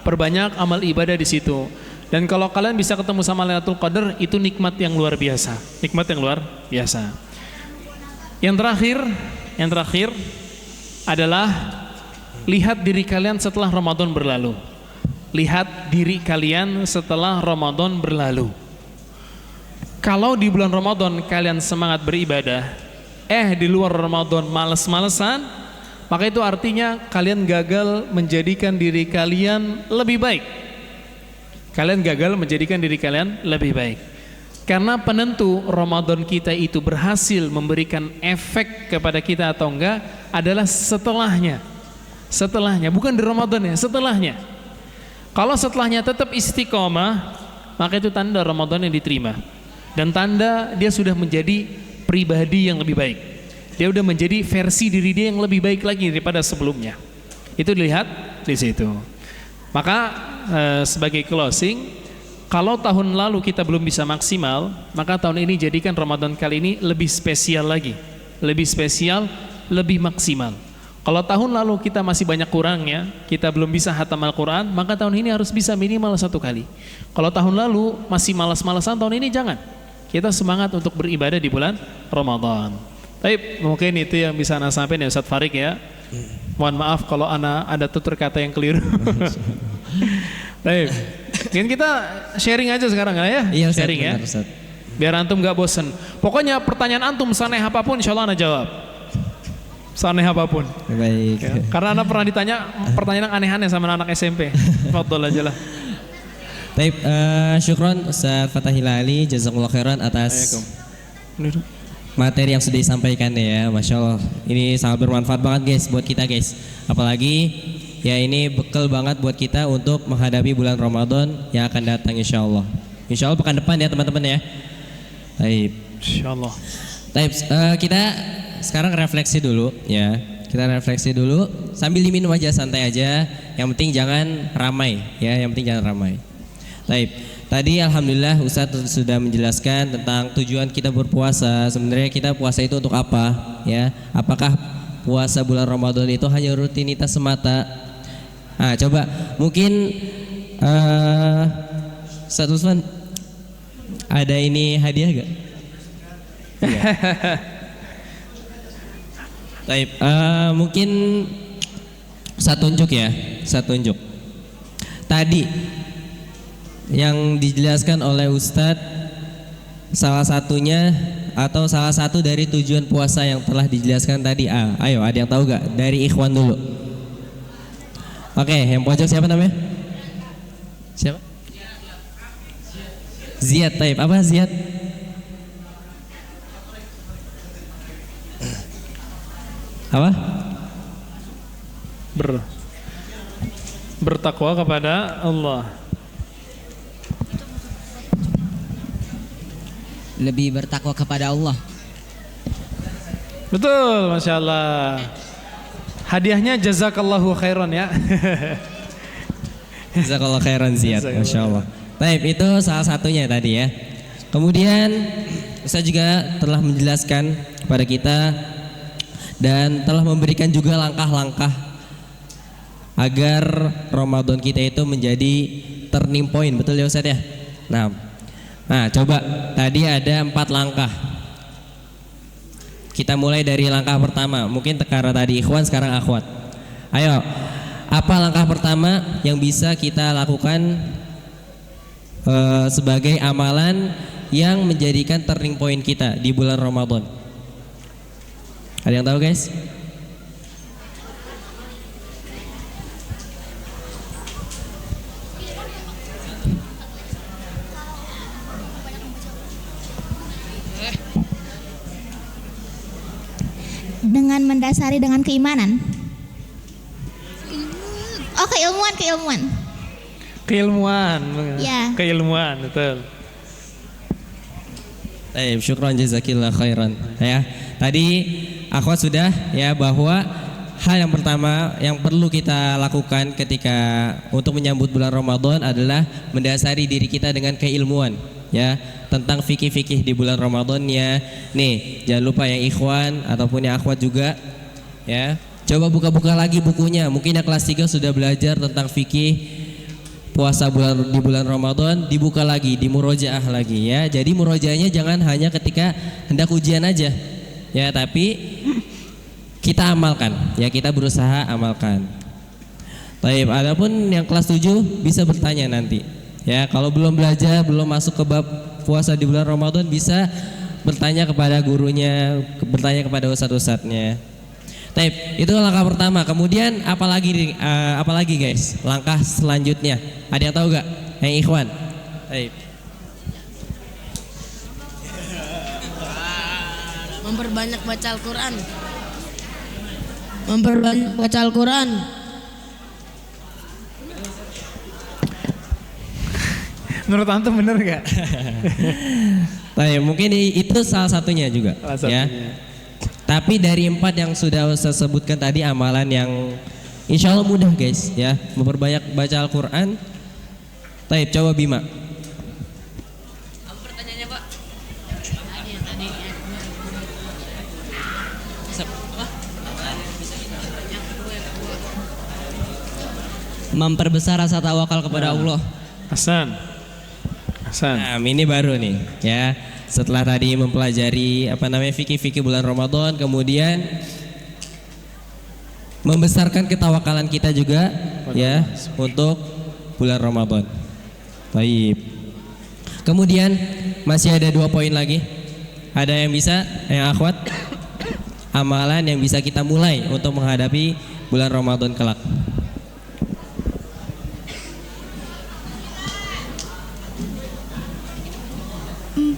perbanyak amal ibadah di situ. Dan kalau kalian bisa ketemu sama Lailatul Qadar, itu nikmat yang luar biasa. Nikmat yang luar biasa. Yang terakhir adalah lihat diri kalian setelah Ramadan berlalu. Lihat diri kalian setelah Ramadan berlalu. Kalau di bulan Ramadan kalian semangat beribadah, di luar Ramadan males-malesan, maka itu artinya kalian gagal menjadikan diri kalian lebih baik. Kalian gagal menjadikan diri kalian lebih baik. Karena penentu Ramadan kita itu berhasil memberikan efek kepada kita atau enggak adalah setelahnya. Setelahnya, bukan di Ramadan ya, setelahnya. Kalau setelahnya tetap istiqomah, maka itu tanda Ramadan yang diterima. Dan tanda dia sudah menjadi pribadi yang lebih baik. Dia sudah menjadi versi diri dia yang lebih baik lagi daripada sebelumnya. Itu dilihat di situ. Maka sebagai closing, kalau tahun lalu kita belum bisa maksimal, maka tahun ini jadikan Ramadan kali ini lebih spesial lagi. lebih spesial, lebih maksimal. Kalau tahun lalu kita masih banyak kurangnya, kita belum bisa hatam Al-Quran, maka tahun ini harus bisa minimal 1 kali. Kalau tahun lalu masih malas-malasan, tahun ini jangan. Kita semangat untuk beribadah di bulan Ramadan. Baik, mungkin itu yang bisa Ana sampaikan ya Ustaz Farid ya. Mohon maaf kalau ada tutur kata yang keliru. Baik, mungkin kita sharing aja sekarang ya. Iya, Ustaz, sharing ya. benar, Ustaz. Biar antum gak bosen. Pokoknya pertanyaan antum saneh apapun insya Allah Ana jawab. Saneh apapun. Baik. Ya, karena Ana pernah ditanya pertanyaan yang aneh-aneh sama anak SMP. Fadol aja lah. Baik, syukron Ustaz Fatahil Ali, jazakumullah khairan atas materi yang sudah disampaikan ya. Masya Allah, ini sangat bermanfaat banget guys buat kita guys. Apalagi ya ini bekal banget buat kita untuk menghadapi bulan Ramadan yang akan datang insya Allah. Insya Allah pekan depan ya teman-teman ya. Baik. Insya Allah. Baik, kita sekarang refleksi dulu ya. Kita refleksi dulu sambil diminum aja, santai aja. Yang penting jangan ramai ya. Yang penting jangan ramai. Baik. Tadi alhamdulillah Ustadz sudah menjelaskan tentang tujuan kita berpuasa. Sebenarnya kita puasa itu untuk apa ya? Apakah puasa bulan Ramadan itu hanya rutinitas semata? Nah, coba mungkin Ustadz Usman ada ini hadiah gak? Ya. Baik, mungkin saya tunjuk ya, saya tunjuk. Tadi yang dijelaskan oleh Ustadz salah satunya atau salah satu dari tujuan puasa yang telah dijelaskan tadi. Ayo, ada yang tahu gak? Dari Ikhwan dulu. Oke, yang pojok siapa namanya? Siapa? Ziyad. Taib. Apa Ziyad? Apa? Bertakwa kepada Allah. Lebih bertakwa kepada Allah. Betul, Masya Allah. Hadiahnya jazakallahu khairan ya. Jazakallahu khairan Ziyad. Masya Allah. Baik, itu salah satunya tadi ya. Kemudian Ustaz juga telah menjelaskan kepada kita dan telah memberikan juga langkah-langkah agar Ramadan kita itu menjadi turning point, betul ya Ustaz ya? Nah, coba tadi ada 4 langkah. Kita mulai dari langkah pertama. Mungkin karena tadi ikhwan, sekarang akhwat. Ayo, apa langkah pertama yang bisa kita lakukan sebagai amalan yang menjadikan turning point kita di bulan Ramadan? Ada yang tahu guys? Dengan mendasari dengan keimanan. Oh, keilmuan. Keilmuan. Ya. Keilmuan, betul. Baik, syukran jazakillah khairan. Ya, tadi akhwat sudah ya bahwa hal yang pertama yang perlu kita lakukan ketika untuk menyambut bulan Ramadan adalah mendasari diri kita dengan keilmuan ya tentang fikih-fikih di bulan Ramadannya. Nih, jangan lupa yang ikhwan ataupun yang akhwat juga ya. Coba buka-buka lagi bukunya. Mungkin yang kelas 3 sudah belajar tentang fikih puasa di bulan Ramadan, dibuka lagi, di murojaah lagi ya. Jadi murojaahnya jangan hanya ketika hendak ujian aja. Ya, tapi kita amalkan. Ya, kita berusaha amalkan. Baik, adapun yang kelas 7 bisa bertanya nanti. Ya, kalau belum belajar, belum masuk ke bab puasa di bulan Ramadan bisa bertanya kepada gurunya, bertanya kepada ustadz-ustadznya. Baik, itu langkah pertama. Kemudian apalagi guys? Langkah selanjutnya. Ada yang tahu gak? Yang ikhwan. Baik. Memperbanyak baca Al-Quran. Memperbanyak baca Al-Quran. Menurut antum bener gak? Baik, mungkin itu salah satunya juga. Ya. Tapi dari 4 yang sudah saya sebutkan tadi amalan yang insya Allah mudah guys ya, memperbanyak baca Al-Quran. Baik, coba Bima. Apa pertanyaannya Pak? Memperbesar rasa tawakal kepada Allah. Hasan. Hasan. Nah, ini baru nih ya. Setelah tadi mempelajari fikih-fikih bulan Ramadan, kemudian membesarkan ketawakalan kita juga ya untuk bulan Ramadan. Baik. Kemudian masih ada 2 poin lagi. Ada yang bisa, yang akhwat, amalan yang bisa kita mulai untuk menghadapi bulan Ramadan kelak.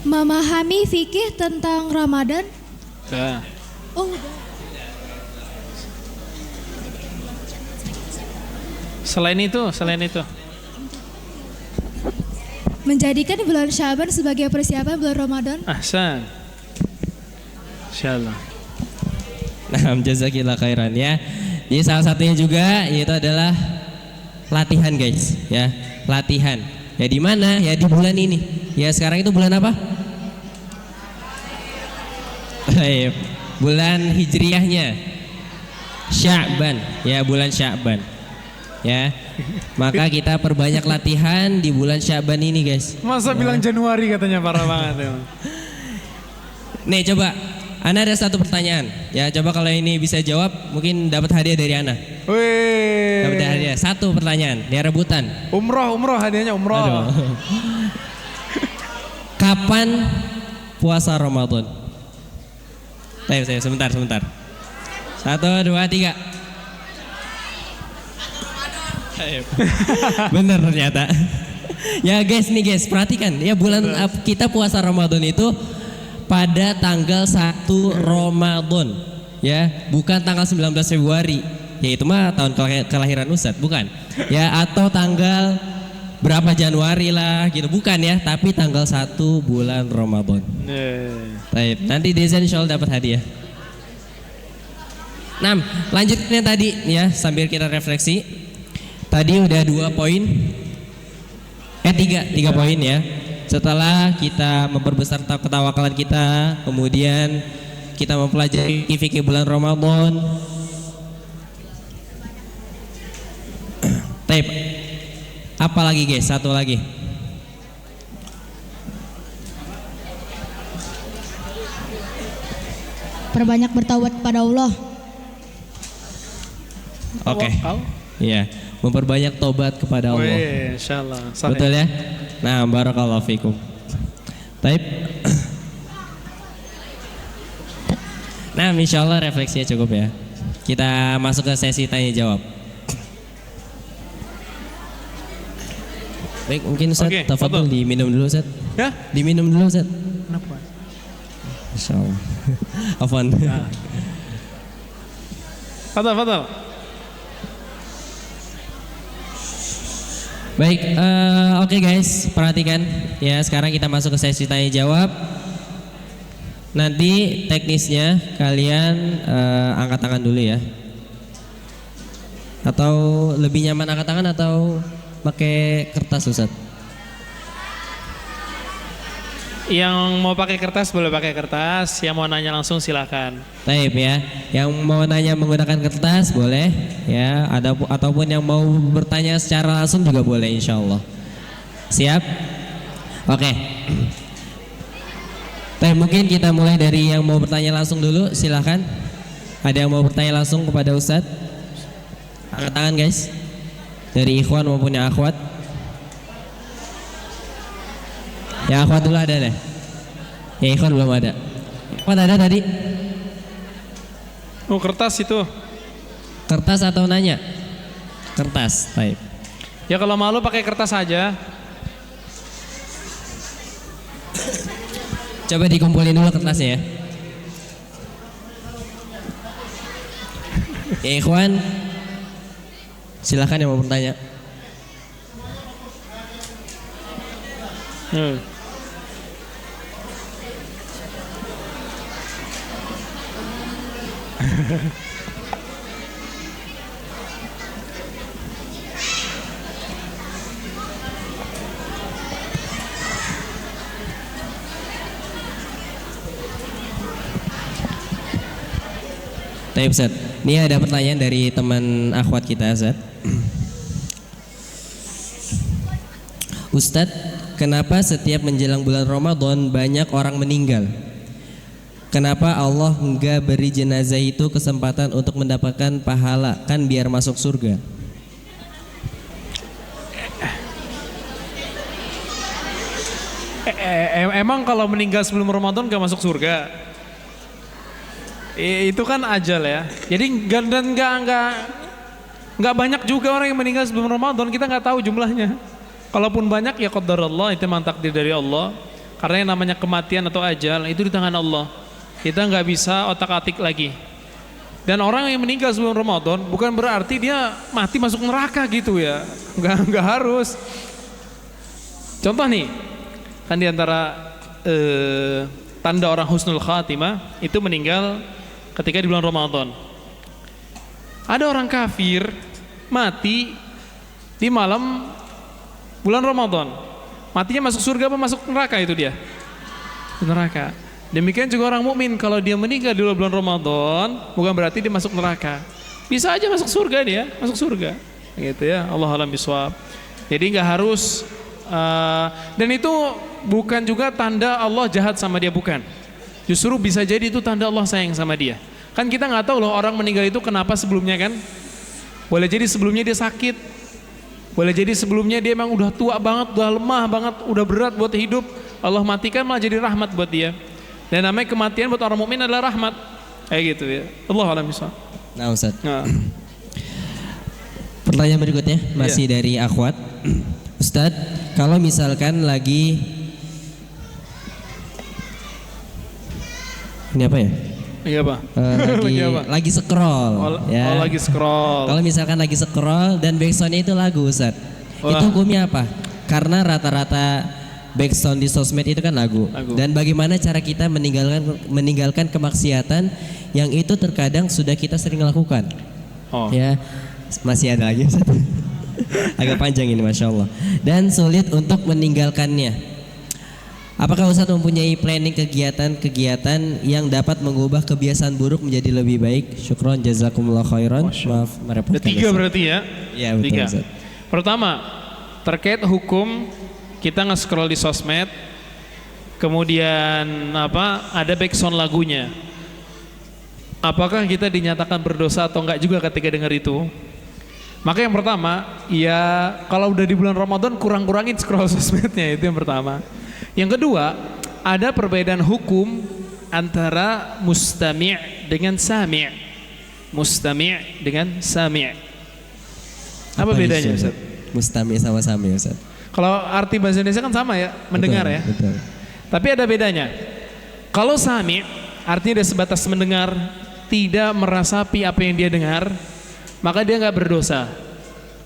Memahami fikih tentang Ramadan. Dah. Oh, udah. Selain itu. Menjadikan bulan Syaban sebagai persiapan bulan Ramadan. Ahsan. Insyaallah. Nah, jazakillah khairan ya. Jadi salah satunya juga yaitu adalah latihan guys, ya. Latihan. Ya di mana? Ya di bulan ini. Ya sekarang itu bulan apa? Baik. Bulan Hijriyahnya Sya'ban, ya bulan Sya'ban. Ya. Maka kita perbanyak latihan di bulan Sya'ban ini, guys. Masa bilang Januari katanya, parah banget ya. Nih coba, Ana ada satu pertanyaan. Ya coba kalau ini bisa jawab, mungkin dapat hadiah dari Ana. Wih. Dapat hadiah. Satu pertanyaan, dia rebutan. Umroh hadiahnya umroh. Aduh. Kapan puasa Ramadan? Saya sebentar. 1, 2, 3. Bener ternyata. Ya guys, perhatikan. Ya bulan kita puasa Ramadan itu pada tanggal 1 Ramadan. Ya, bukan tanggal 19 Februari. Ya itu mah tahun kelahiran Ustadz, bukan. Ya atau tanggal berapa Januari lah gitu, bukan ya, tapi tanggal 1 bulan Ramadan. Baik, nanti Deza insyaallah dapat hadiah. Nah, lanjutnya tadi ya, sambil kita refleksi. Tadi udah 2 poin. 3 poin ya. Setelah kita memperbesar ketawakalan kita, kemudian kita mempelajari fikih bulan Ramadan. Tape. Apa lagi guys? Satu lagi. Perbanyak bertaubat kepada Allah. Oke. Iya, memperbanyak tobat kepada Allah. Wih, insyaallah. Betul ya? Nah, barakallahu fikum. Taib. Nah, insyaallah refleksinya cukup ya. Kita masuk ke sesi tanya jawab. Baik, mungkin Ustaz, Oke, tafadhol diminum dulu Ustaz. Ya? Diminum dulu Ustaz. Kenapa? Insyaallah. Afwan. Fadal. Baik, oke guys, perhatikan ya. Sekarang kita masuk ke sesi tanya jawab. Nanti teknisnya kalian angkat tangan dulu ya. Atau lebih nyaman angkat tangan atau pakai kertas Ustaz? Yang mau pakai kertas boleh pakai kertas, yang mau nanya langsung silakan. Taib ya. Yang mau nanya menggunakan kertas boleh ya, ataupun yang mau bertanya secara langsung juga boleh insyaallah. Siap? Oke. Taib, mungkin kita mulai dari yang mau bertanya langsung dulu, silakan. Ada yang mau bertanya langsung kepada Ustadz? Angkat tangan guys. Dari ikhwan maupun yang akhwat. Ya akhwat dulu ada deh. Ya ikhwan belum ada. Akhwat ada tadi? Oh, kertas itu. Kertas atau nanya? Kertas, baik. Ya kalau malu pakai kertas aja. Coba dikumpulin dulu kertasnya ya. Ya ikhwan, silakan yang mau bertanya. Baik Ustaz, ini ada pertanyaan dari teman akhwat kita Ustaz. Ustadz, kenapa setiap menjelang bulan Ramadan banyak orang meninggal? Kenapa Allah enggak beri jenazah itu kesempatan untuk mendapatkan pahala, kan biar masuk surga? Emang kalau meninggal sebelum Ramadan gak masuk surga? Itu kan ajal ya. Jadi nggak banyak juga orang yang meninggal sebelum Ramadan, kita nggak tahu jumlahnya. Kalaupun banyak ya qadarullah, itu memang takdir dari Allah. Karena yang namanya kematian atau ajal itu di tangan Allah. Kita nggak bisa otak-atik lagi. Dan orang yang meninggal sebelum Ramadan bukan berarti dia mati masuk neraka gitu ya. Nggak harus. Contoh nih, kan diantara tanda orang husnul khatimah itu meninggal ketika di bulan Ramadan. Ada orang kafir mati di malam bulan Ramadan. Matinya masuk surga apa masuk neraka itu dia? Neraka. Demikian juga orang mukmin kalau dia meninggal di bulan Ramadan bukan berarti dia masuk neraka. Bisa aja masuk surga dia, masuk surga. Gitu ya. Allah alam biswab. Jadi nggak harus dan itu bukan juga tanda Allah jahat sama dia, bukan. Justru bisa jadi itu tanda Allah sayang sama dia. Kan kita nggak tahu loh orang meninggal itu kenapa sebelumnya kan. Boleh jadi sebelumnya dia sakit. Boleh jadi sebelumnya dia emang udah tua banget, udah lemah banget, udah berat buat hidup. Allah matikan malah jadi rahmat buat dia. Dan namanya kematian buat orang mukmin adalah rahmat. Kayak gitu ya. Allah a'lam bishawab. Nah, Ustaz. Pertanyaan berikutnya masih dari akhwat. Ustaz, kalau misalkan lagi ini apa ya? Iya, Pak. Lagi scroll ya. Oh, lagi scroll. Kalau misalkan lagi scroll dan backsoundnya itu lagu, Ustaz. Itu hukumnya apa? Karena rata-rata backsound di sosmed itu kan lagu. Dan bagaimana cara kita meninggalkan kemaksiatan yang itu terkadang sudah kita sering lakukan? Ya, masih ada lagi, Ustaz. Agak panjang ini, Masya Allah. Dan sulit untuk meninggalkannya. Apakah Ustaz mempunyai planning kegiatan-kegiatan yang dapat mengubah kebiasaan buruk menjadi lebih baik? Syukron, jazakumullah khairan. Maaf merepotkan. Ada 3 berarti ya? Iya, betul, Ustaz. Pertama, terkait hukum kita nge-scroll di sosmed, kemudian ada backsound lagunya. Apakah kita dinyatakan berdosa atau enggak juga ketika dengar itu? Maka yang pertama, ya kalau udah di bulan Ramadan kurang-kurangin scroll sosmednya, itu yang pertama. Yang kedua, ada perbedaan hukum antara mustami' dengan sami'. Mustami' dengan sami'. Apa bedanya, Ustaz? Mustami' sama sami', Ustaz. Kalau arti bahasa Indonesia kan sama ya, mendengar ya. Betul. Tapi ada bedanya. Kalau sami' artinya dia sebatas mendengar, tidak merasapi apa yang dia dengar, maka dia nggak berdosa.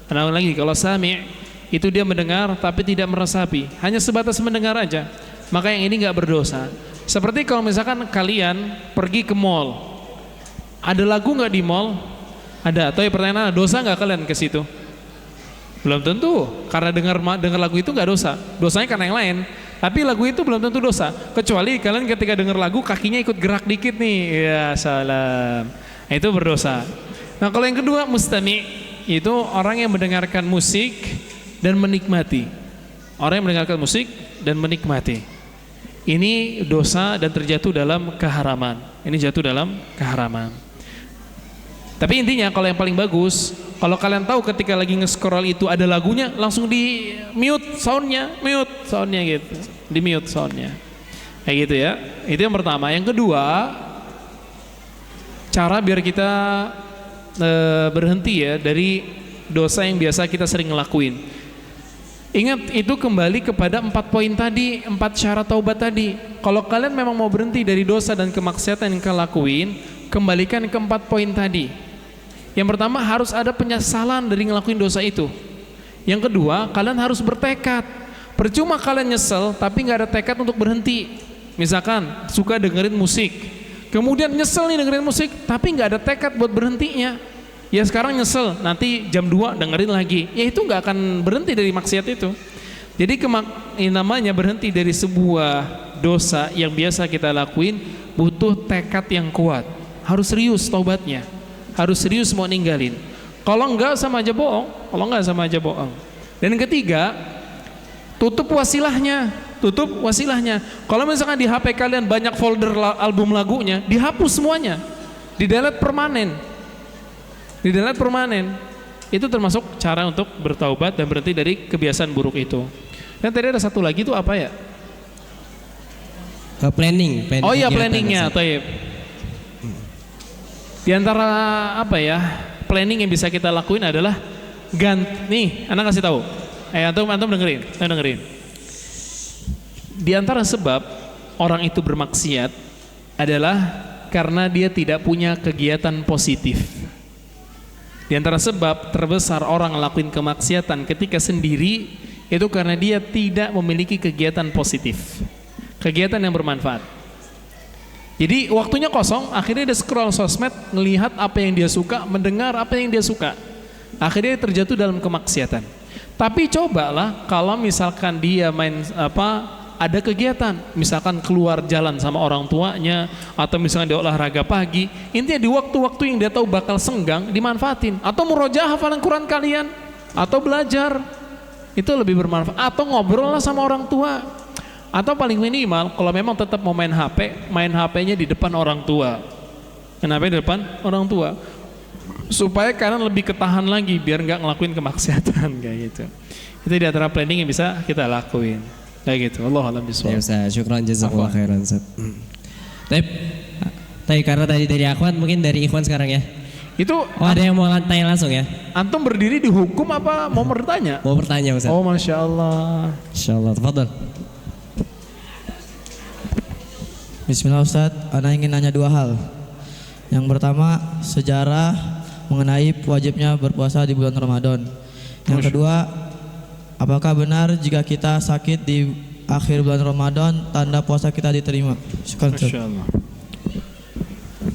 Karena lagi kalau sami' itu dia mendengar tapi tidak meresapi, hanya sebatas mendengar aja, maka yang ini nggak berdosa. Seperti kalau misalkan kalian pergi ke mall, ada lagu nggak di mall? Ada. Atau ya pertanyaan, dosa nggak kalian ke situ? Belum tentu, karena dengar lagu itu nggak dosa. Dosanya karena yang lain. Tapi lagu itu belum tentu dosa, kecuali kalian ketika dengar lagu kakinya ikut gerak dikit nih, ya salam, itu berdosa. Nah kalau yang kedua mustami' itu orang yang mendengarkan musik dan menikmati. Orang yang mendengarkan musik dan menikmati. Ini dosa dan terjatuh dalam keharaman. Ini jatuh dalam keharaman. Tapi intinya kalau yang paling bagus, kalau kalian tahu ketika lagi nge-scroll itu ada lagunya, langsung di mute soundnya gitu. Di mute soundnya. Kayak gitu ya. Itu yang pertama. Yang kedua, cara biar kita berhenti ya dari dosa yang biasa kita sering ngelakuin. Ingat, itu kembali kepada 4 poin tadi, 4 syarat taubat tadi. Kalau kalian memang mau berhenti dari dosa dan kemaksiatan yang kalian lakuin, kembalikan ke 4 poin tadi. Yang pertama, harus ada penyesalan dari ngelakuin dosa itu. Yang kedua, kalian harus bertekad. Percuma kalian nyesel tapi nggak ada tekad untuk berhenti. Misalkan suka dengerin musik, kemudian nyesel nih dengerin musik tapi nggak ada tekad buat berhentinya. Ya sekarang nyesel, nanti jam 2 dengerin lagi. Ya itu nggak akan berhenti dari maksiat itu. Jadi namanya berhenti dari sebuah dosa yang biasa kita lakuin butuh tekad yang kuat. Harus serius taubatnya. Harus serius mau ninggalin. Kalau enggak sama aja bohong. Dan yang ketiga, tutup wasilahnya. Kalau misalkan di HP kalian banyak folder album lagunya, dihapus semuanya, di delete permanen. Itu termasuk cara untuk bertaubat dan berhenti dari kebiasaan buruk itu. Dan tadi ada satu lagi itu apa ya? Planning. Oh iya, kegiatan, planningnya, Ustaz. Taib. Di antara apa ya, planning yang bisa kita lakuin adalah nih, anak kasih tahu. Antum dengerin. Di antara sebab orang itu bermaksiat adalah karena dia tidak punya kegiatan positif. Di antara sebab terbesar orang ngelakuin kemaksiatan ketika sendiri itu karena dia tidak memiliki kegiatan positif, kegiatan yang bermanfaat. Jadi waktunya kosong, akhirnya dia scroll sosmed, melihat apa yang dia suka, mendengar apa yang dia suka. Akhirnya dia terjatuh dalam kemaksiatan. Tapi cobalah kalau misalkan dia ada kegiatan, misalkan keluar jalan sama orang tuanya, atau misalkan dia olahraga pagi, intinya di waktu-waktu yang dia tahu bakal senggang, dimanfaatin. Atau murojaah hafalan Quran kalian, atau belajar, itu lebih bermanfaat. Atau ngobrol lah sama orang tua. Atau paling minimal, kalau memang tetap mau main HP, main HP-nya di depan orang tua. Kenapa di depan orang tua? Supaya kalian lebih ketahan lagi, biar nggak ngelakuin kemaksiatan kayak gitu. Itu di antara planning yang bisa kita lakuin. Kayak gitu. Allah alam bisawab. Ya Ustaz, syukran jazakallah khairan Ustaz. Tapi karena tadi dari Akhwan, mungkin dari Ikhwan sekarang ya. Itu ada yang mau tanya langsung ya? antum berdiri dihukum apa mau bertanya? Mau bertanya Ustaz. Oh, Masya Allah. Insyaallah, tafadhol. Bismillah Ustaz, ana ingin nanya dua hal. Yang pertama, sejarah mengenai wajibnya berpuasa di bulan Ramadan. Yang kedua, apakah benar jika kita sakit di akhir bulan Ramadan tanda puasa kita diterima? Syukran. Masya Allah.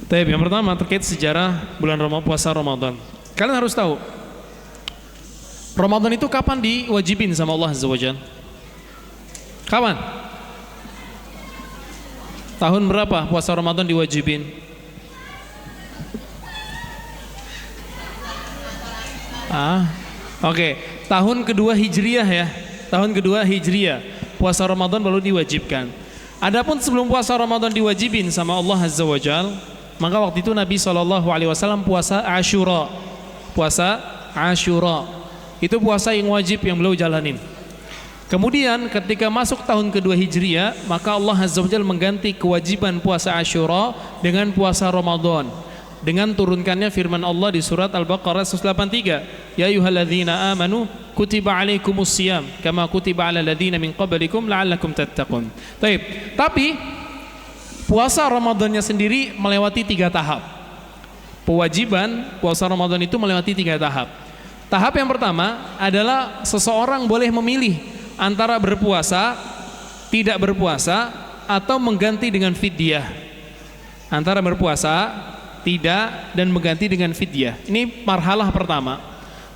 Taib, yang pertama terkait sejarah bulan puasa Ramadan. Kalian harus tahu, Ramadan itu kapan diwajibin sama Allah Azza wa Jalla? Kapan? Tahun berapa puasa Ramadan diwajibin? Oke. Tahun kedua Hijriyah ya. Tahun kedua Hijriyah puasa Ramadan baru diwajibkan. Adapun sebelum puasa Ramadan diwajibin sama Allah Azza wa Jalla, maka waktu itu Nabi SAW puasa Ashura. Puasa Ashura itu puasa yang wajib yang beliau jalanin. Kemudian ketika masuk tahun kedua Hijriyah, maka Allah Azza wa Jalla mengganti kewajiban puasa Ashura dengan puasa Ramadan, dengan turunkannya firman Allah di surat Al-Baqarah 183, ya ayyuhalladzina amanu kutiba alaikumus siyam kama kutiba alal ladzina min qablikum la'allakum tattaqun. Tapi puasa Ramadannya sendiri melewati 3 tahap. Kewajiban puasa Ramadan itu melewati 3 tahap. Tahap yang pertama adalah seseorang boleh memilih antara berpuasa, tidak berpuasa, atau mengganti dengan fidyah. Antara berpuasa, tidak, dan mengganti dengan fidyah. Ini marhalah pertama.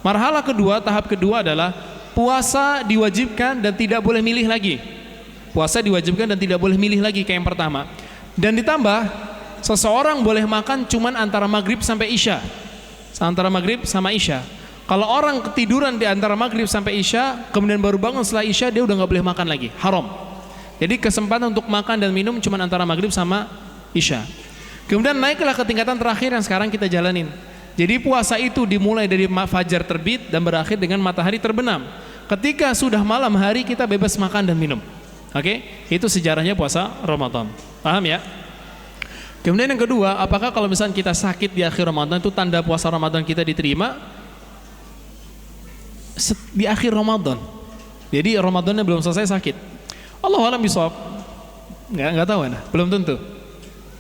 Marhalah kedua, tahap kedua adalah puasa diwajibkan dan tidak boleh milih lagi. Puasa diwajibkan dan tidak boleh milih lagi kayak yang pertama. Dan ditambah, seseorang boleh makan cuman antara maghrib sampai isya. Antara maghrib sama isya. Kalau orang ketiduran di antara maghrib sampai isya, kemudian baru bangun setelah isya, dia udah nggak boleh makan lagi, haram. Jadi kesempatan untuk makan dan minum cuma antara maghrib sama isya. Kemudian naiklah ke tingkatan terakhir yang sekarang kita jalanin. Jadi puasa itu dimulai dari fajar terbit dan berakhir dengan matahari terbenam. Ketika sudah malam hari kita bebas makan dan minum. Oke? Itu sejarahnya puasa Ramadan. Paham ya? Kemudian yang kedua, apakah kalau misalnya kita sakit di akhir Ramadan itu tanda puasa Ramadan kita diterima? Di akhir Ramadan. Jadi Ramadannya belum selesai sakit. Allahu a'lam bishawab. Enggak tahu nah, belum tentu.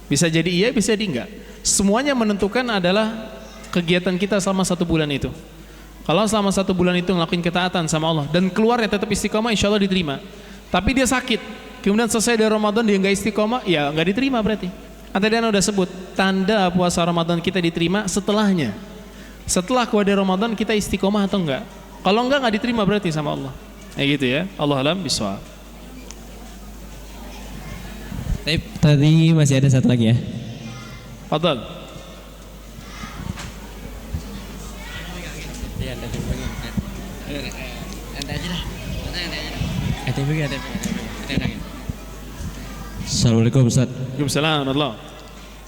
Bisa jadi iya, bisa jadi enggak. Semuanya menentukan adalah kegiatan kita selama 1 bulan itu. Kalau selama 1 bulan itu ngelakuin ketaatan sama Allah dan keluarnya tetap istiqomah, insya Allah diterima. Tapi dia sakit, kemudian selesai dari Ramadan dia enggak istiqomah, ya enggak diterima berarti. Tadi Anda udah sebut tanda puasa Ramadan kita diterima setelahnya. Setelah keluar dari Ramadan kita istiqomah atau enggak? Kalau enggak diterima berarti sama Allah. Gitu ya. Allah alam bisawab. Tadi masih ada satu lagi ya. Fadhal. Assalamualaikum Ustaz. Waalaikumsalam warahmatullahi.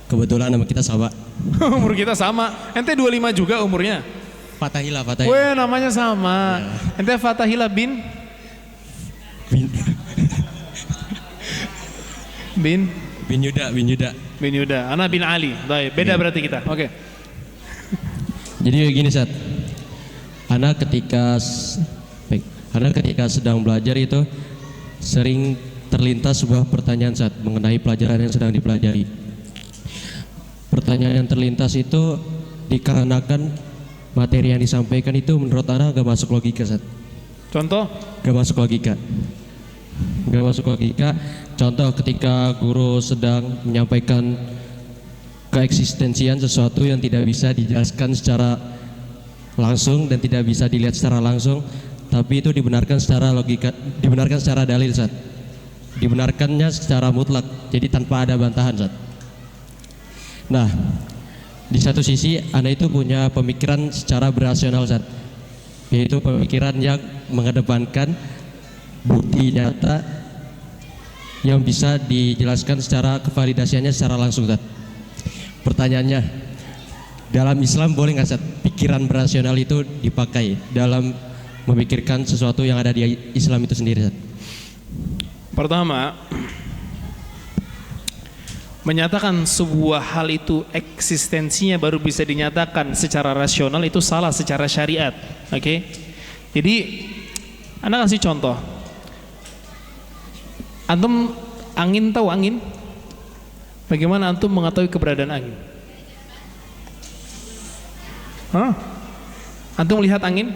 Kebetulan nama kita sama. Umur kita sama. Ente 25 juga umurnya. Fatahila. Weh, namanya sama. Ente Fatahila bin Yuda. Ana bin Ali. Baik, beda berarti kita. Oke. Jadi gini Ustaz. Anak ketika sedang belajar itu sering terlintas sebuah pertanyaan Ustaz mengenai pelajaran yang sedang dipelajari. Pertanyaan yang terlintas itu dikarenakan materi yang disampaikan itu menurut anak gak masuk logika Ustaz. Contoh? Gak masuk logika. Contoh ketika guru sedang menyampaikan keeksistensian sesuatu yang tidak bisa dijelaskan secara langsung dan tidak bisa dilihat secara langsung, tapi itu dibenarkan secara logika, dibenarkan secara dalil Ustaz. Dibenarkannya secara mutlak, jadi tanpa ada bantahan Ustaz. Nah, di satu sisi anak itu punya pemikiran secara berasional Ustaz, yaitu pemikiran yang mengedepankan bukti nyata yang bisa dijelaskan secara kevalidasiannya secara langsung Ustaz. Pertanyaannya, dalam Islam boleh nggak Ustaz pikiran berasional itu dipakai dalam memikirkan sesuatu yang ada di Islam itu sendiri Ustaz? Pertama, menyatakan sebuah hal itu eksistensinya baru bisa dinyatakan secara rasional itu salah secara syariat. Oke? Jadi, Anda kasih contoh. Antum angin, tahu angin? Bagaimana antum mengetahui keberadaan angin? Hah? Antum lihat angin?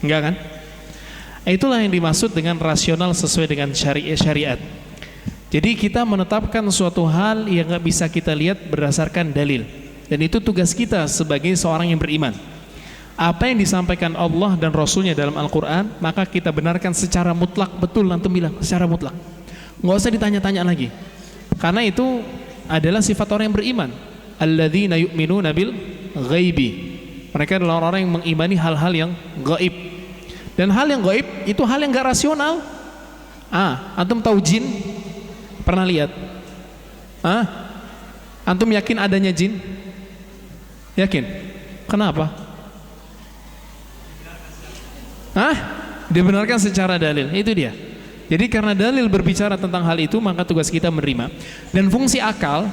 Enggak kan? Itulah yang dimaksud dengan rasional sesuai dengan syariat. Jadi kita menetapkan suatu hal yang gak bisa kita lihat berdasarkan dalil. Dan itu tugas kita sebagai seorang yang beriman. Apa yang disampaikan Allah dan Rasulnya dalam Al-Quran, maka kita benarkan secara mutlak. Betul antum bilang, secara mutlak. Nggak usah ditanya-tanya lagi. Karena itu adalah sifat orang yang beriman. Alladzina yu'minuna bil ghaibi. Mereka adalah orang yang mengimani hal-hal yang gaib. Dan hal yang gaib itu hal yang gak rasional. Antum tahu jin? Pernah lihat? Antum yakin adanya jin? Yakin? Kenapa? Dibenarkan secara dalil. Itu dia. Jadi karena dalil berbicara tentang hal itu, maka tugas kita menerima. Dan fungsi akal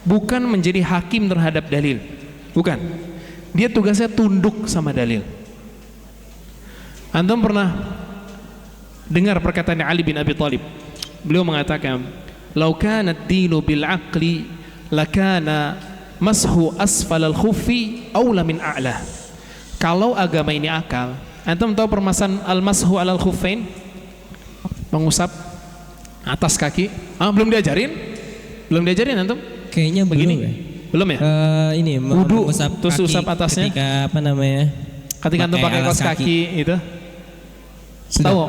bukan menjadi hakim terhadap dalil. Bukan. Dia tugasnya tunduk sama dalil. Antum pernah dengar perkataan Ali bin Abi Thalib? Beliau mengatakan, "Lau kana ad-dinu bil aqli lakana mashu asfal al-khuffi aula min a'la." Kalau agama ini akal, antum tahu permasalahan al-mashu alal khuffain? Mengusap atas kaki. Belum diajarin? Belum diajarin antum? Kayaknya begini. Belum ya? Ini wudu, mengusap terus kaki usap atasnya. ketika apa namanya? Ketika antum pakai kaos kaki itu. Tahu?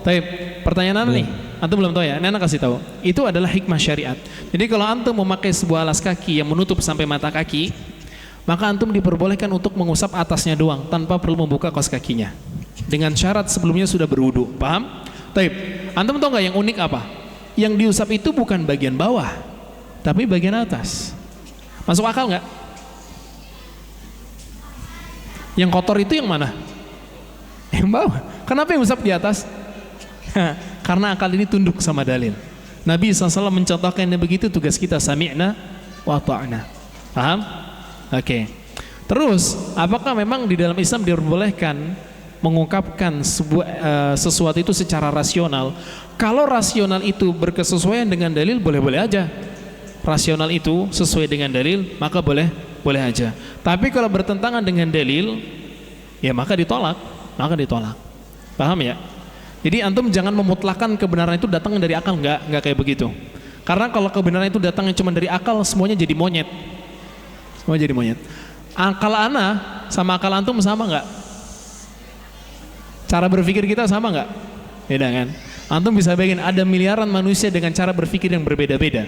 Tapi pertanyaan nih, antum belum tahu ya? Nana kasih tahu. Itu adalah hikmah syariat. Jadi kalau antum memakai sebuah alas kaki yang menutup sampai mata kaki, maka antum diperbolehkan untuk mengusap atasnya doang tanpa perlu membuka kaos kakinya. Dengan syarat sebelumnya sudah berwudu. Paham? Taib. Antum tahu nggak yang unik apa? Yang diusap itu bukan bagian bawah, tapi bagian atas. Masuk akal nggak? Yang kotor itu yang mana? Yang bawah. Kenapa yang usap di atas? Karena akal ini tunduk sama dalil. Nabi SAW mencontohkannya begitu. Tugas kita sami'na wa ta'na. Paham? Oke. Terus, apakah memang di dalam Islam diperbolehkan mengungkapkan sesuatu itu secara rasional? Kalau rasional itu berkesesuaian dengan dalil, boleh-boleh aja. Rasional itu sesuai dengan dalil, maka boleh aja. Tapi kalau bertentangan dengan dalil, ya maka ditolak. Paham ya? Jadi antum jangan memutlakan kebenaran itu datang dari akal, enggak kayak begitu. Karena kalau kebenaran itu datangnya cuma dari akal, semuanya jadi monyet. Semua jadi monyet. Akal ana sama akal antum sama enggak? Cara berpikir kita sama enggak? Beda kan? Antum bisa bayangin ada miliaran manusia dengan cara berpikir yang berbeda-beda.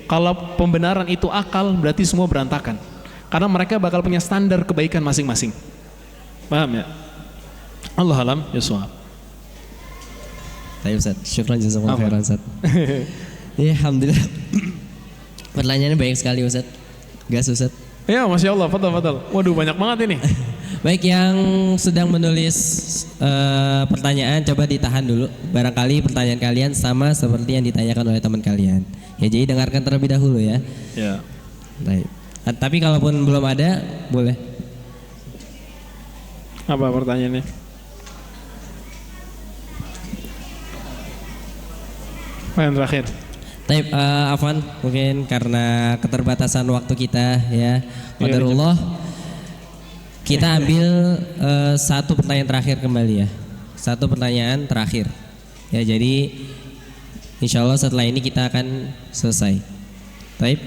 Kalau pembenaran itu akal, berarti semua berantakan. Karena mereka bakal punya standar kebaikan masing-masing. Paham ya? Allah alam yashawab. Baik Ustaz, syukran jazakallahu khairan Ustaz. Ya, alhamdulillah. Pertanyaannya banyak sekali Ustaz. Gas Ustaz. Ya, Masya Allah, fadal. Waduh, banyak banget ini. Baik, yang sedang menulis pertanyaan coba ditahan dulu. Barangkali pertanyaan kalian sama seperti yang ditanyakan oleh teman kalian. Ya, jadi dengarkan terlebih dahulu ya. Ya. Baik. Tapi kalaupun belum ada, boleh. Apa pertanyaannya? Yang terakhir. Taib, Afwan, mungkin karena keterbatasan waktu kita ya, qadarullah, kita ambil satu pertanyaan terakhir kembali ya, satu pertanyaan terakhir ya. Jadi insya Allah setelah ini kita akan selesai. Taib.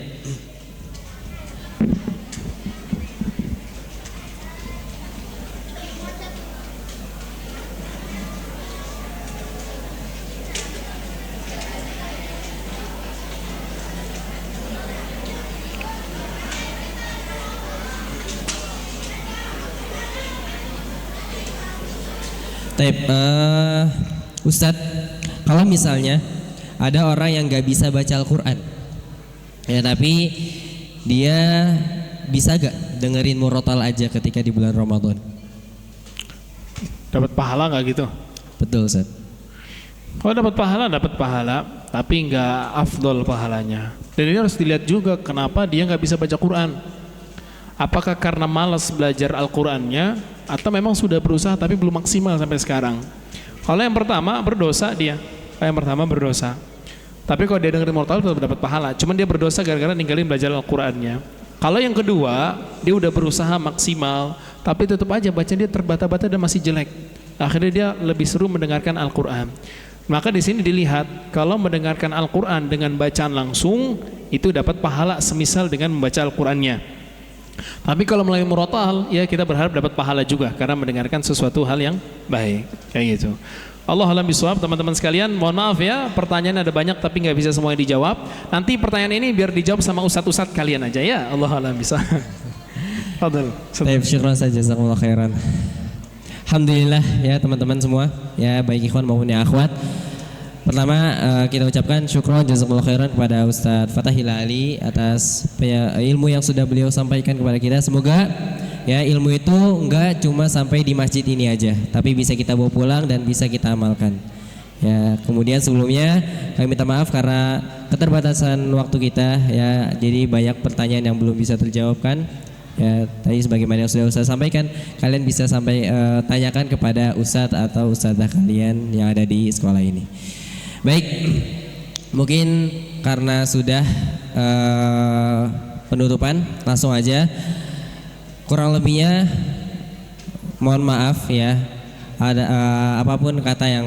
Ustadz, kalau misalnya ada orang yang gak bisa baca Al-Quran ya, tapi dia bisa gak dengerin murotal aja ketika di bulan Ramadan? Dapat pahala gak gitu? Betul Ustadz. Kalau dapat pahala, tapi nggak afdol pahalanya. Dan ini harus dilihat juga kenapa dia nggak bisa baca Quran. Apakah karena malas belajar Al-Qurannya, atau memang sudah berusaha tapi belum maksimal sampai sekarang? Kalau yang pertama berdosa dia, Tapi kalau dia dengerin murotal tetap dapat pahala. Cuman dia berdosa gara-gara ninggalin belajar Al-Qurannya. Kalau yang kedua, dia udah berusaha maksimal, tapi tetap aja baca dia terbata-bata dan masih jelek. Akhirnya dia lebih seru mendengarkan Al-Quran. Maka di sini dilihat kalau mendengarkan Al-Quran dengan bacaan langsung itu dapat pahala semisal dengan membaca Al-Qurannya. Tapi kalau melalui murotal, ya kita berharap dapat pahala juga karena mendengarkan sesuatu hal yang baik, kayak gitu. Allah alam bisawab, teman-teman sekalian. Mohon maaf ya, pertanyaan ada banyak tapi nggak bisa semuanya dijawab. Nanti pertanyaan ini biar dijawab sama ustadz-ustadz kalian aja ya. Allah alam bisawab. Fadhil. Baik, syukran saja, jazakumullah khairan. Alhamdulillah ya teman-teman semua, ya baik ikhwan maupun ya akhwat. Pertama kita ucapkan syukron jazakumullah khairan kepada Ustadz Fatahil Ali atas ilmu yang sudah beliau sampaikan kepada kita. Semoga ya ilmu itu enggak cuma sampai di masjid ini aja, tapi bisa kita bawa pulang dan bisa kita amalkan. Ya, kemudian sebelumnya kami minta maaf karena keterbatasan waktu kita ya, jadi banyak pertanyaan yang belum bisa terjawabkan. Ya, tadi sebagaimana yang sudah Ustadz sampaikan, kalian bisa tanyakan kepada Ustadz atau Ustadzah kalian yang ada di sekolah ini. Baik, mungkin karena sudah penutupan, langsung aja. Kurang lebihnya mohon maaf ya, ada apapun kata yang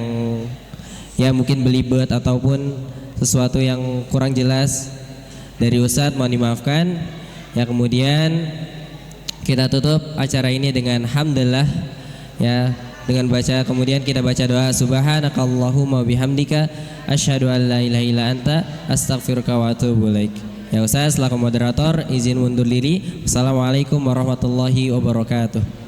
ya mungkin belibet ataupun sesuatu yang kurang jelas dari Ustadz mohon dimaafkan. Ya, kemudian kita tutup acara ini dengan hamdalah ya, dengan baca, kemudian kita baca doa subhanakallahumma bihamdika asyhadu an la ilaha illa anta astaghfiruka wa atubu ilaik. Ya Ustaz selaku moderator izin mundur diri. Wassalamualaikum warahmatullahi wabarakatuh.